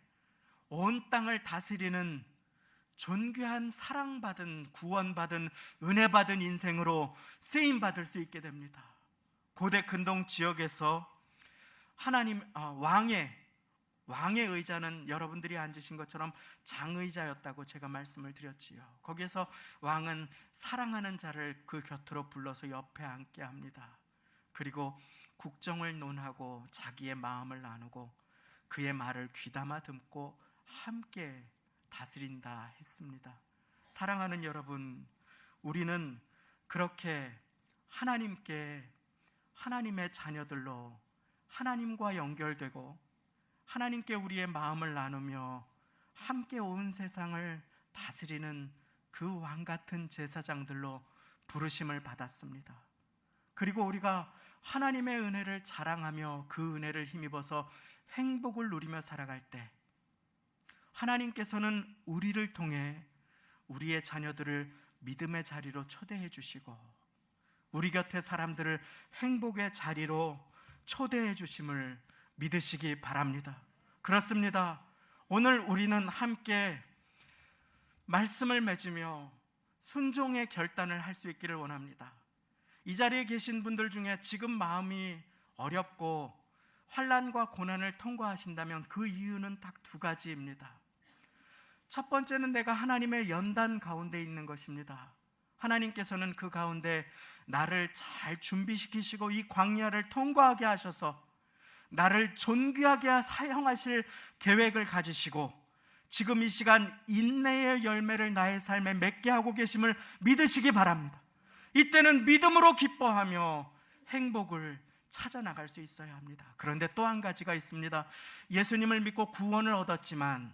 온 땅을 다스리는 존귀한 사랑받은, 구원받은, 은혜받은 인생으로 쓰임받을 수 있게 됩니다. 고대 근동 지역에서 하나님 왕의 의자는 여러분들이 앉으신 것처럼 장의자였다고 제가 말씀을 드렸지요. 거기에서 왕은 사랑하는 자를 그 곁으로 불러서 옆에 앉게 합니다. 그리고 국정을 논하고 자기의 마음을 나누고 그의 말을 귀담아 듣고 함께 다스린다 했습니다. 사랑하는 여러분, 우리는 그렇게 하나님께, 하나님의 자녀들로 하나님과 연결되고 하나님께 우리의 마음을 나누며 함께 온 세상을 다스리는 그 왕 같은 제사장들로 부르심을 받았습니다. 그리고 우리가 하나님의 은혜를 자랑하며 그 은혜를 힘입어서 행복을 누리며 살아갈 때 하나님께서는 우리를 통해 우리의 자녀들을 믿음의 자리로 초대해 주시고 우리 곁에 사람들을 행복의 자리로 초대해 주심을 믿으시기 바랍니다. 그렇습니다. 오늘 우리는 함께 말씀을 맺으며 순종의 결단을 할 수 있기를 원합니다. 이 자리에 계신 분들 중에 지금 마음이 어렵고 환난과 고난을 통과하신다면 그 이유는 딱 두 가지입니다. 첫 번째는 내가 하나님의 연단 가운데 있는 것입니다. 하나님께서는 그 가운데 나를 잘 준비시키시고 이 광야를 통과하게 하셔서 나를 존귀하게 사용하실 계획을 가지시고 지금 이 시간 인내의 열매를 나의 삶에 맺게 하고 계심을 믿으시기 바랍니다. 이때는 믿음으로 기뻐하며 행복을 찾아 나갈 수 있어야 합니다. 그런데 또 한 가지가 있습니다. 예수님을 믿고 구원을 얻었지만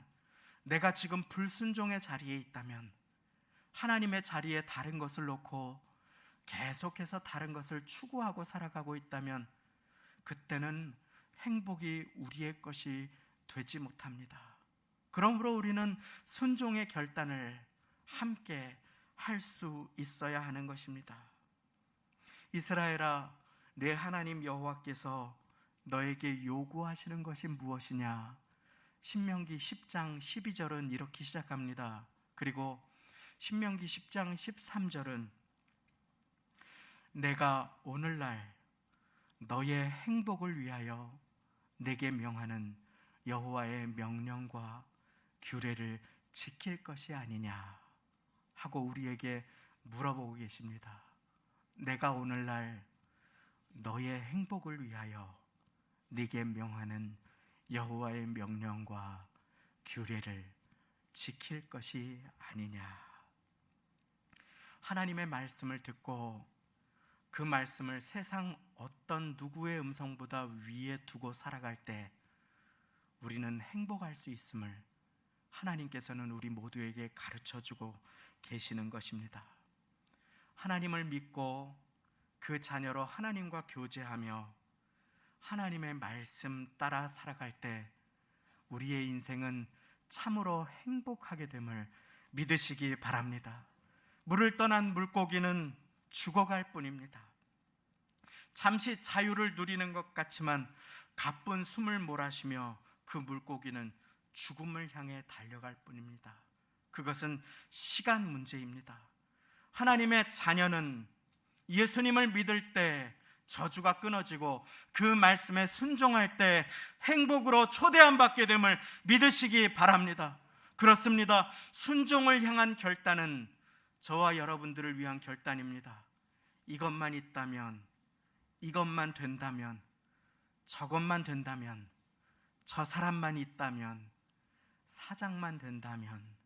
내가 지금 불순종의 자리에 있다면, 하나님의 자리에 다른 것을 놓고 계속해서 다른 것을 추구하고 살아가고 있다면 그때는 행복이 우리의 것이 되지 못합니다. 그러므로 우리는 순종의 결단을 함께 할 수 있어야 하는 것입니다. 이스라엘아, 내 하나님 여호와께서 너에게 요구하시는 것이 무엇이냐? 신명기 10장 12절은 이렇게 시작합니다. 그리고 신명기 10장 13절은 내가 오늘날 너의 행복을 위하여 내게 명하는 여호와의 명령과 규례를 지킬 것이 아니냐 하고 우리에게 물어보고 계십니다. 내가 오늘날 너의 행복을 위하여 네게 명하는 여호와의 명령과 규례를 지킬 것이 아니냐. 하나님의 말씀을 듣고 그 말씀을 세상 어떤 누구의 음성보다 위에 두고 살아갈 때 우리는 행복할 수 있음을 하나님께서는 우리 모두에게 가르쳐주고 계시는 것입니다. 하나님을 믿고 그 자녀로 하나님과 교제하며 하나님의 말씀 따라 살아갈 때 우리의 인생은 참으로 행복하게 됨을 믿으시기 바랍니다. 물을 떠난 물고기는 죽어갈 뿐입니다. 잠시 자유를 누리는 것 같지만 가쁜 숨을 몰아쉬며 그 물고기는 죽음을 향해 달려갈 뿐입니다. 그것은 시간 문제입니다. 하나님의 자녀는 예수님을 믿을 때 저주가 끊어지고 그 말씀에 순종할 때 행복으로 초대함 받게 됨을 믿으시기 바랍니다. 그렇습니다. 순종을 향한 결단은 저와 여러분들을 위한 결단입니다. 이것만 있다면, 이것만 된다면, 저것만 된다면, 저 사람만 있다면, 사장만 된다면,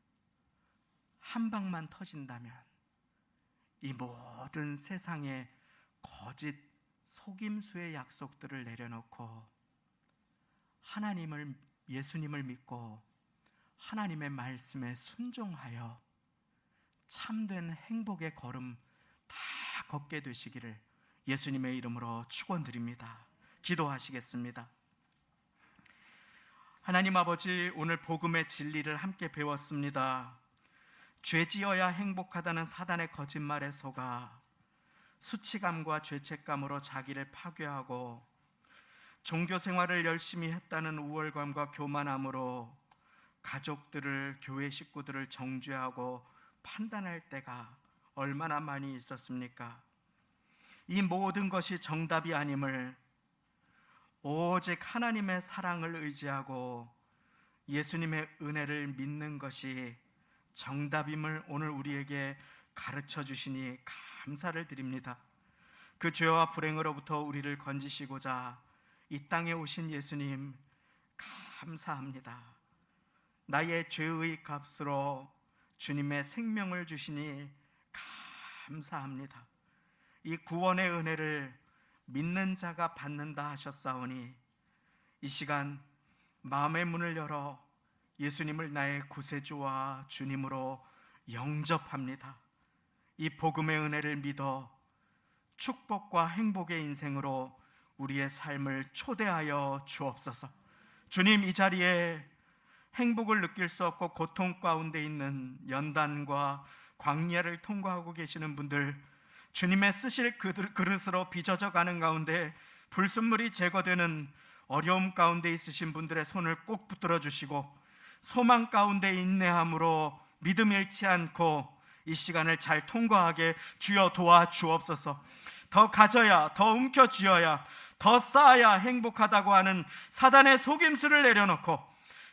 한 방만 터진다면, 이 모든 세상의 거짓 속임수의 약속들을 내려놓고 하나님을, 예수님을 믿고 하나님의 말씀에 순종하여 참된 행복의 걸음 다 걷게 되시기를 예수님의 이름으로 축원드립니다. 기도하시겠습니다. 하나님 아버지, 오늘 복음의 진리를 함께 배웠습니다. 죄지어야 행복하다는 사단의 거짓말에 속아 수치감과 죄책감으로 자기를 파괴하고 종교 생활을 열심히 했다는 우월감과 교만함으로 가족들을, 교회 식구들을 정죄하고 판단할 때가 얼마나 많이 있었습니까? 이 모든 것이 정답이 아님을 오직 하나님의 사랑을 의지하고 예수님의 은혜를 믿는 것이 정답임을 오늘 우리에게 가르쳐 주시니 감사를 드립니다. 그 죄와 불행으로부터 우리를 건지시고자 이 땅에 오신 예수님 감사합니다. 나의 죄의 값으로 주님의 생명을 주시니 감사합니다. 이 구원의 은혜를 믿는 자가 받는다 하셨사오니 이 시간 마음의 문을 열어 예수님을 나의 구세주와 주님으로 영접합니다. 이 복음의 은혜를 믿어 축복과 행복의 인생으로 우리의 삶을 초대하여 주옵소서. 주님, 이 자리에 행복을 느낄 수 없고 고통 가운데 있는 연단과 광야를 통과하고 계시는 분들, 주님의 쓰실 그릇으로 빚어져 가는 가운데 불순물이 제거되는 어려움 가운데 있으신 분들의 손을 꼭 붙들어 주시고, 소망 가운데 인내함으로 믿음 잃지 않고 이 시간을 잘 통과하게 주여 도와주옵소서. 더 가져야, 더 움켜쥐어야, 더 쌓아야 행복하다고 하는 사단의 속임수를 내려놓고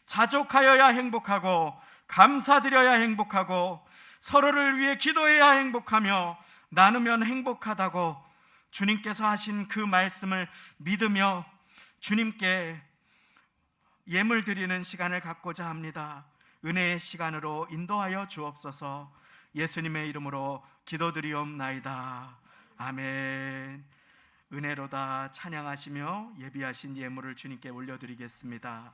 자족하여야 행복하고, 감사드려야 행복하고, 서로를 위해 기도해야 행복하며 나누면 행복하다고 주님께서 하신 그 말씀을 믿으며 주님께 예물 드리는 시간을 갖고자 합니다. 은혜의 시간으로 인도하여 주옵소서. 예수님의 이름으로 기도드리옵나이다. 아멘. 은혜로다 찬양하시며 예비하신 예물을 주님께 올려드리겠습니다.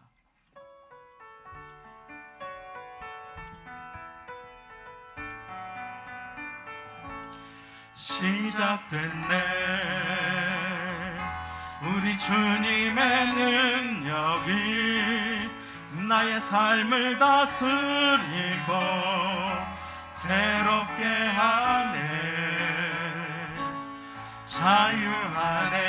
시작됐네. 우리 주님의 능력이 나의 삶을 다스리고 새롭게 하네. 자유하네.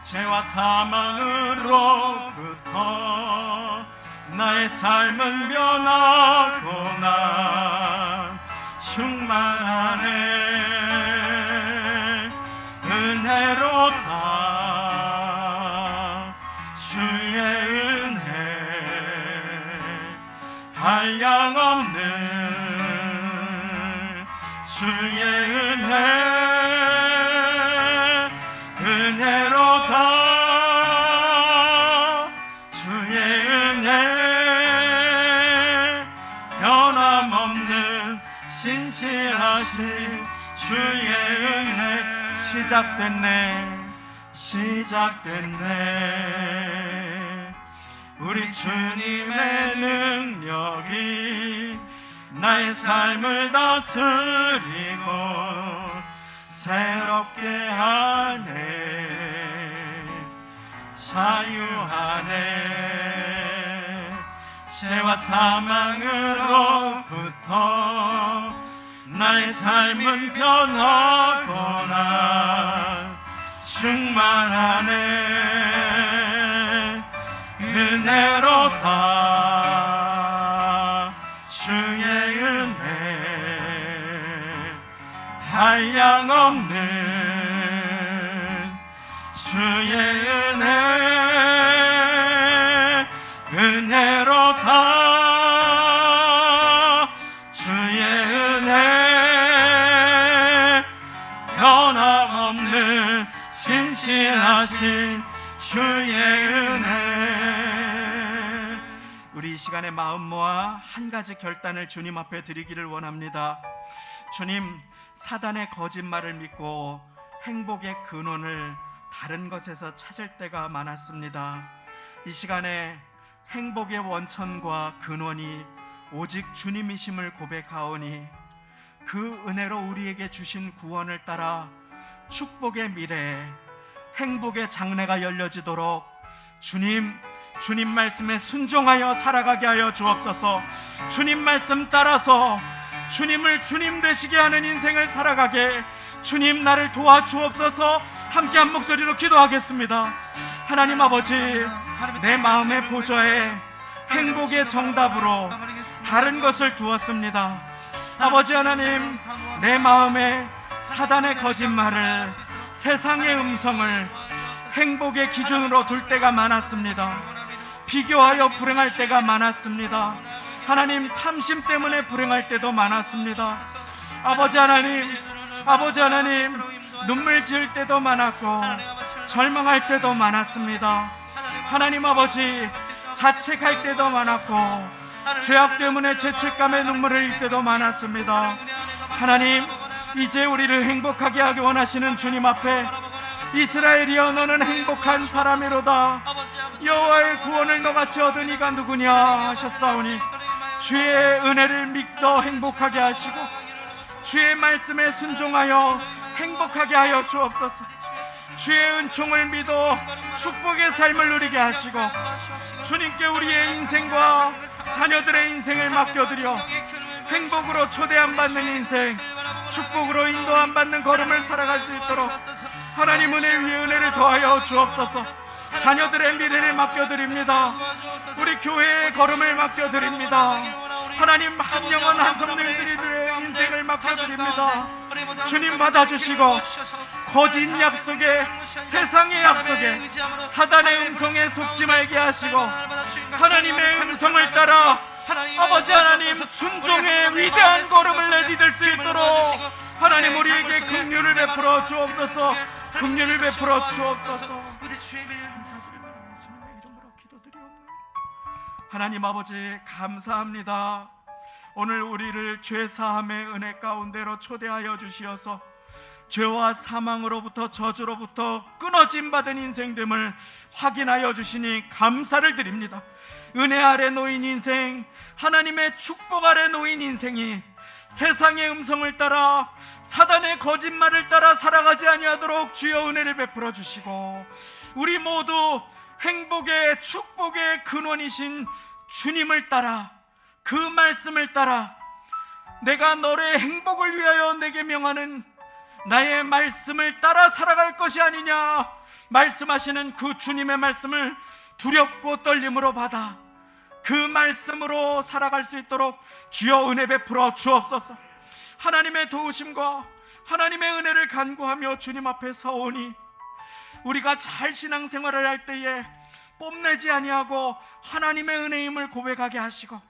죄와 사망으로부터 나의 삶은 변하구나. 충만하네. 은혜로다. 주의 은혜 한량없는 주의 은혜. 은혜로다. 주의 은혜 변함없는 신실하신 주의 은혜. 시작됐네. 시작됐네. 우리 주님의 능력이 나의 삶을 다스리고 새롭게 하네. 자유하네. 죄와 사망으로부터 나의 삶은 변하거나 충만하네. 은혜로다. 주의 은혜 한량없는 주의 은혜. 은혜로다. 주의 은혜 변함없는 신실하신 주의 은혜. 우리 이 시간에 마음 모아 한 가지 결단을 주님 앞에 드리기를 원합니다. 주님, 사단의 거짓말을 믿고 행복의 근원을 다른 것에서 찾을 때가 많았습니다. 이 시간에 행복의 원천과 근원이 오직 주님이심을 고백하오니 그 은혜로 우리에게 주신 구원을 따라 축복의 미래, 행복의 장래가 열려지도록 주님 말씀에 순종하여 살아가게 하여 주옵소서. 주님 말씀 따라서 주님을 주님 되시게 하는 인생을 살아가게 주님 나를 도와주옵소서. 함께 한 목소리로 기도하겠습니다. 하나님 아버지, 내 마음의 보좌에 행복의 정답으로 다른 것을 두었습니다. 아버지 하나님, 내 마음에 사단의 거짓말을, 세상의 음성을 행복의 기준으로 둘 때가 많았습니다. 비교하여 불행할 때가 많았습니다. 하나님, 탐심 때문에 불행할 때도 많았습니다. 아버지 하나님, 눈물 지을 때도 많았고 절망할 때도 많았습니다. 하나님 아버지, 자책할 때도 많았고 죄악 때문에 죄책감에 눈물을 흘릴 때도 많았습니다. 하나님, 이제 우리를 행복하게 하기 원하시는 주님 앞에 이스라엘이여, 너는 행복한 사람이로다. 여호와의 구원을 너같이 얻은 이가 누구냐 하셨사오니 주의 은혜를 믿어 행복하게 하시고 주의 말씀에 순종하여 행복하게 하여 주옵소서. 주의 은총을 믿어 축복의 삶을 누리게 하시고 주님께 우리의 인생과 자녀들의 인생을 맡겨드려 행복으로 초대함 받는 인생, 축복으로 인도함 받는 걸음을 살아갈 수 있도록 하나님 은혜 위에 은혜를 더하여 주옵소서. 자녀들의 미래를 맡겨드립니다. 우리 교회의 걸음을 맡겨드립니다. 하나님 한 영혼 한 성들들의 인생을 맡겨드립니다. 주님 받아주시고 거짓 약속에, 세상의 약속에, 사단의 음성에 속지 말게 하시고 하나님의 음성을 따라 아버지 하나님 순종의 위대한 걸음을 내디딜 수 있도록 하나님 우리에게 긍휼을 베풀어 주옵소서. 긍휼을 베풀어 주옵소서. 하나님 아버지 감사합니다. 오늘 우리를 죄 사함의 은혜 가운데로 초대하여 주시어서 죄와 사망으로부터 저주로부터 끊어짐 받은 인생됨을 확인하여 주시니 감사를 드립니다. 은혜 아래 놓인 인생, 하나님의 축복 아래 놓인 인생이 세상의 음성을 따라 사단의 거짓말을 따라 살아가지 아니하도록 주여 은혜를 베풀어 주시고 우리 모두 행복의 축복의 근원이신 주님을 따라 그 말씀을 따라 내가 너의 행복을 위하여 내게 명하는 나의 말씀을 따라 살아갈 것이 아니냐 말씀하시는 그 주님의 말씀을 두렵고 떨림으로 받아 그 말씀으로 살아갈 수 있도록 주여 은혜 베풀어 주옵소서. 하나님의 도우심과 하나님의 은혜를 간구하며 주님 앞에 서오니 우리가 잘 신앙생활을 할 때에 뽐내지 아니하고 하나님의 은혜임을 고백하게 하시고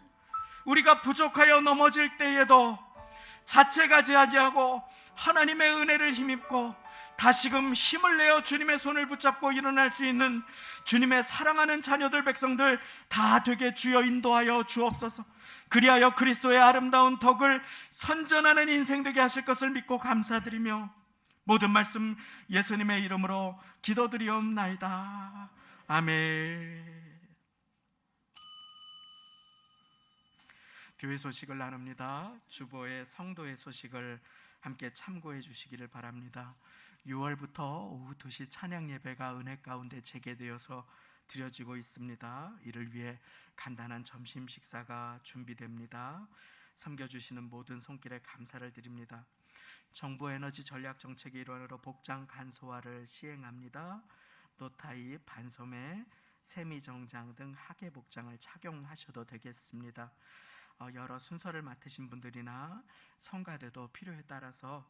우리가 부족하여 넘어질 때에도 자책하지 아니하고 하나님의 은혜를 힘입고 다시금 힘을 내어 주님의 손을 붙잡고 일어날 수 있는 주님의 사랑하는 자녀들 백성들 다 되게 주여 인도하여 주옵소서. 그리하여 그리스도의 아름다운 덕을 선전하는 인생 되게 하실 것을 믿고 감사드리며 모든 말씀 예수님의 이름으로 기도드리옵나이다. 아멘. 교회 소식을 나눕니다. 주보의 성도의 소식을 함께 참고해 주시기를 바랍니다. 6월부터 오후 2시 찬양 예배가 은혜 가운데 재개되어서 드려지고 있습니다. 이를 위해 간단한 점심 식사가 준비됩니다. 섬겨주시는 모든 손길에 감사를 드립니다. 정부 에너지 전략 정책의 일환으로 복장 간소화를 시행합니다. 노타이, 반소매, 세미정장 등 하계 복장을 착용하셔도 되겠습니다. 여러 순서를 맡으신 분들이나 성가대도 필요에 따라서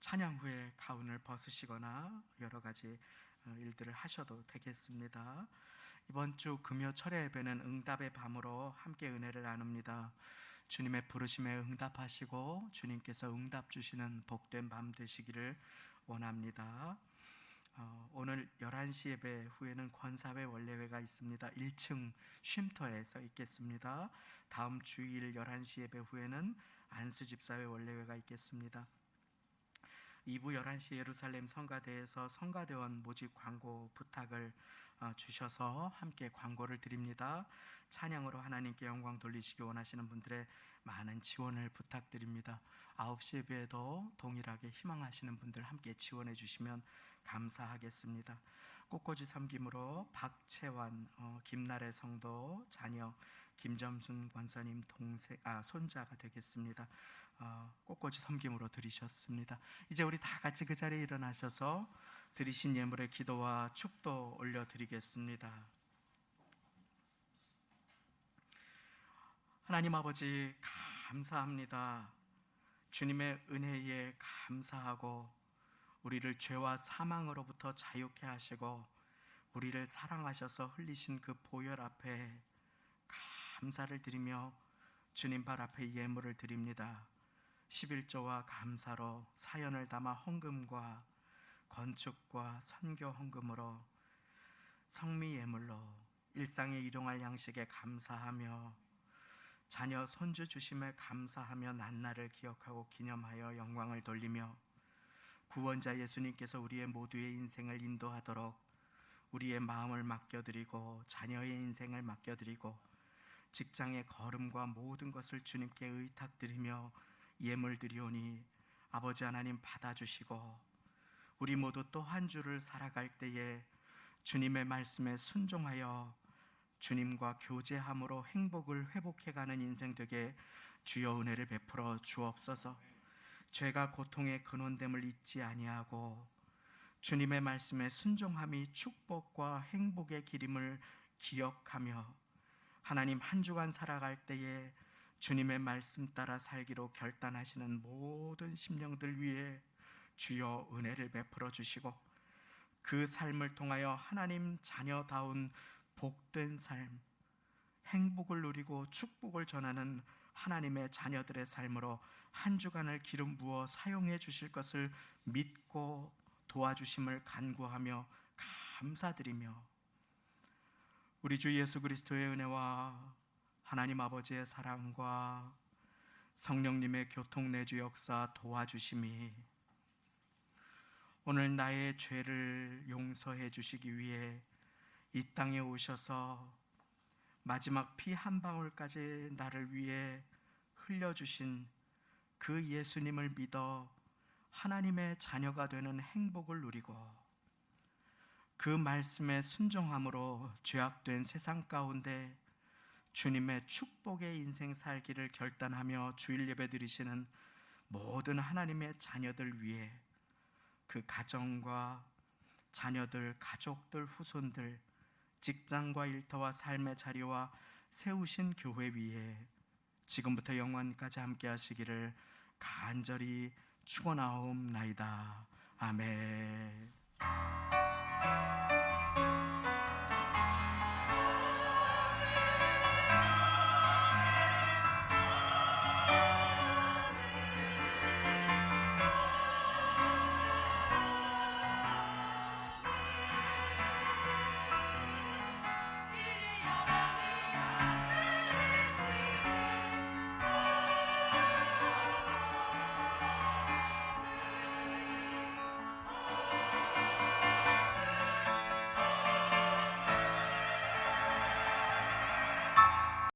찬양 후에 가운을 벗으시거나 여러 가지 일들을 하셔도 되겠습니다. 이번 주 금요 철야 예배는 응답의 밤으로 함께 은혜를 나눕니다. 주님의 부르심에 응답하시고 주님께서 응답 주시는 복된 밤 되시기를 원합니다. 오늘 11시 예배 후에는 권사회 원례회가 있습니다. 1층 쉼터에 서 있겠습니다. 다음 주일 11시 예배 후에는 안수집사회 원례회가 있겠습니다. 2부 11시 예루살렘 성가대에서 성가대원 모집 광고 부탁을 주셔서 함께 광고를 드립니다. 찬양으로 하나님께 영광 돌리시기 원하시는 분들의 많은 지원을 부탁드립니다. 9시 예배에도 동일하게 희망하시는 분들 함께 지원해 주시면 감사하겠습니다. 꽃꽂이 섬김으로 박채환 김나래 성도 자녀 김점순 권사님 손자가 되겠습니다. 꽃꽂이 섬김으로 드리셨습니다. 이제 우리 다 같이 그 자리에 일어나셔서 드리신 예물의 기도와 축도 올려드리겠습니다. 하나님 아버지 감사합니다. 주님의 은혜에 감사하고 우리를 죄와 사망으로부터 자유케 하시고 우리를 사랑하셔서 흘리신 그 보혈 앞에 감사를 드리며 주님 발 앞에 예물을 드립니다. 11조와 감사로 사연을 담아 헌금과 건축과 선교 헌금으로 성미 예물로 일상에 일용할 양식에 감사하며 자녀 손주 주심에 감사하며 난날을 기억하고 기념하여 영광을 돌리며 구원자 예수님께서 우리의 모두의 인생을 인도하도록 우리의 마음을 맡겨드리고 자녀의 인생을 맡겨드리고 직장의 걸음과 모든 것을 주님께 의탁드리며 예물 드리오니 아버지 하나님 받아주시고 우리 모두 또 한 주를 살아갈 때에 주님의 말씀에 순종하여 주님과 교제함으로 행복을 회복해가는 인생 되게 주여 은혜를 베풀어 주옵소서. 죄가 고통의 근원됨을 잊지 아니하고 주님의 말씀에 순종함이 축복과 행복의 길임을 기억하며 하나님 한 주간 살아갈 때에 주님의 말씀 따라 살기로 결단하시는 모든 심령들 위해 주여 은혜를 베풀어 주시고 그 삶을 통하여 하나님 자녀다운 복된 삶, 행복을 누리고 축복을 전하는 하나님의 자녀들의 삶으로 한 주간을 기름 부어 사용해 주실 것을 믿고 도와주심을 간구하며 감사드리며 우리 주 예수 그리스도의 은혜와 하나님 아버지의 사랑과 성령님의 교통내주 역사 도와주심이 오늘 나의 죄를 용서해 주시기 위해 이 땅에 오셔서 마지막 피 한 방울까지 나를 위해 흘려주신 그 예수님을 믿어 하나님의 자녀가 되는 행복을 누리고 그 말씀에 순종함으로 죄악된 세상 가운데 주님의 축복의 인생 살기를 결단하며 주일 예배 드리시는 모든 하나님의 자녀들 위해 그 가정과 자녀들, 가족들, 후손들, 직장과 일터와 삶의 자리와 세우신 교회 위에 지금부터 영원까지 함께 하시기를 간절히 축원하옵나이다. 아멘.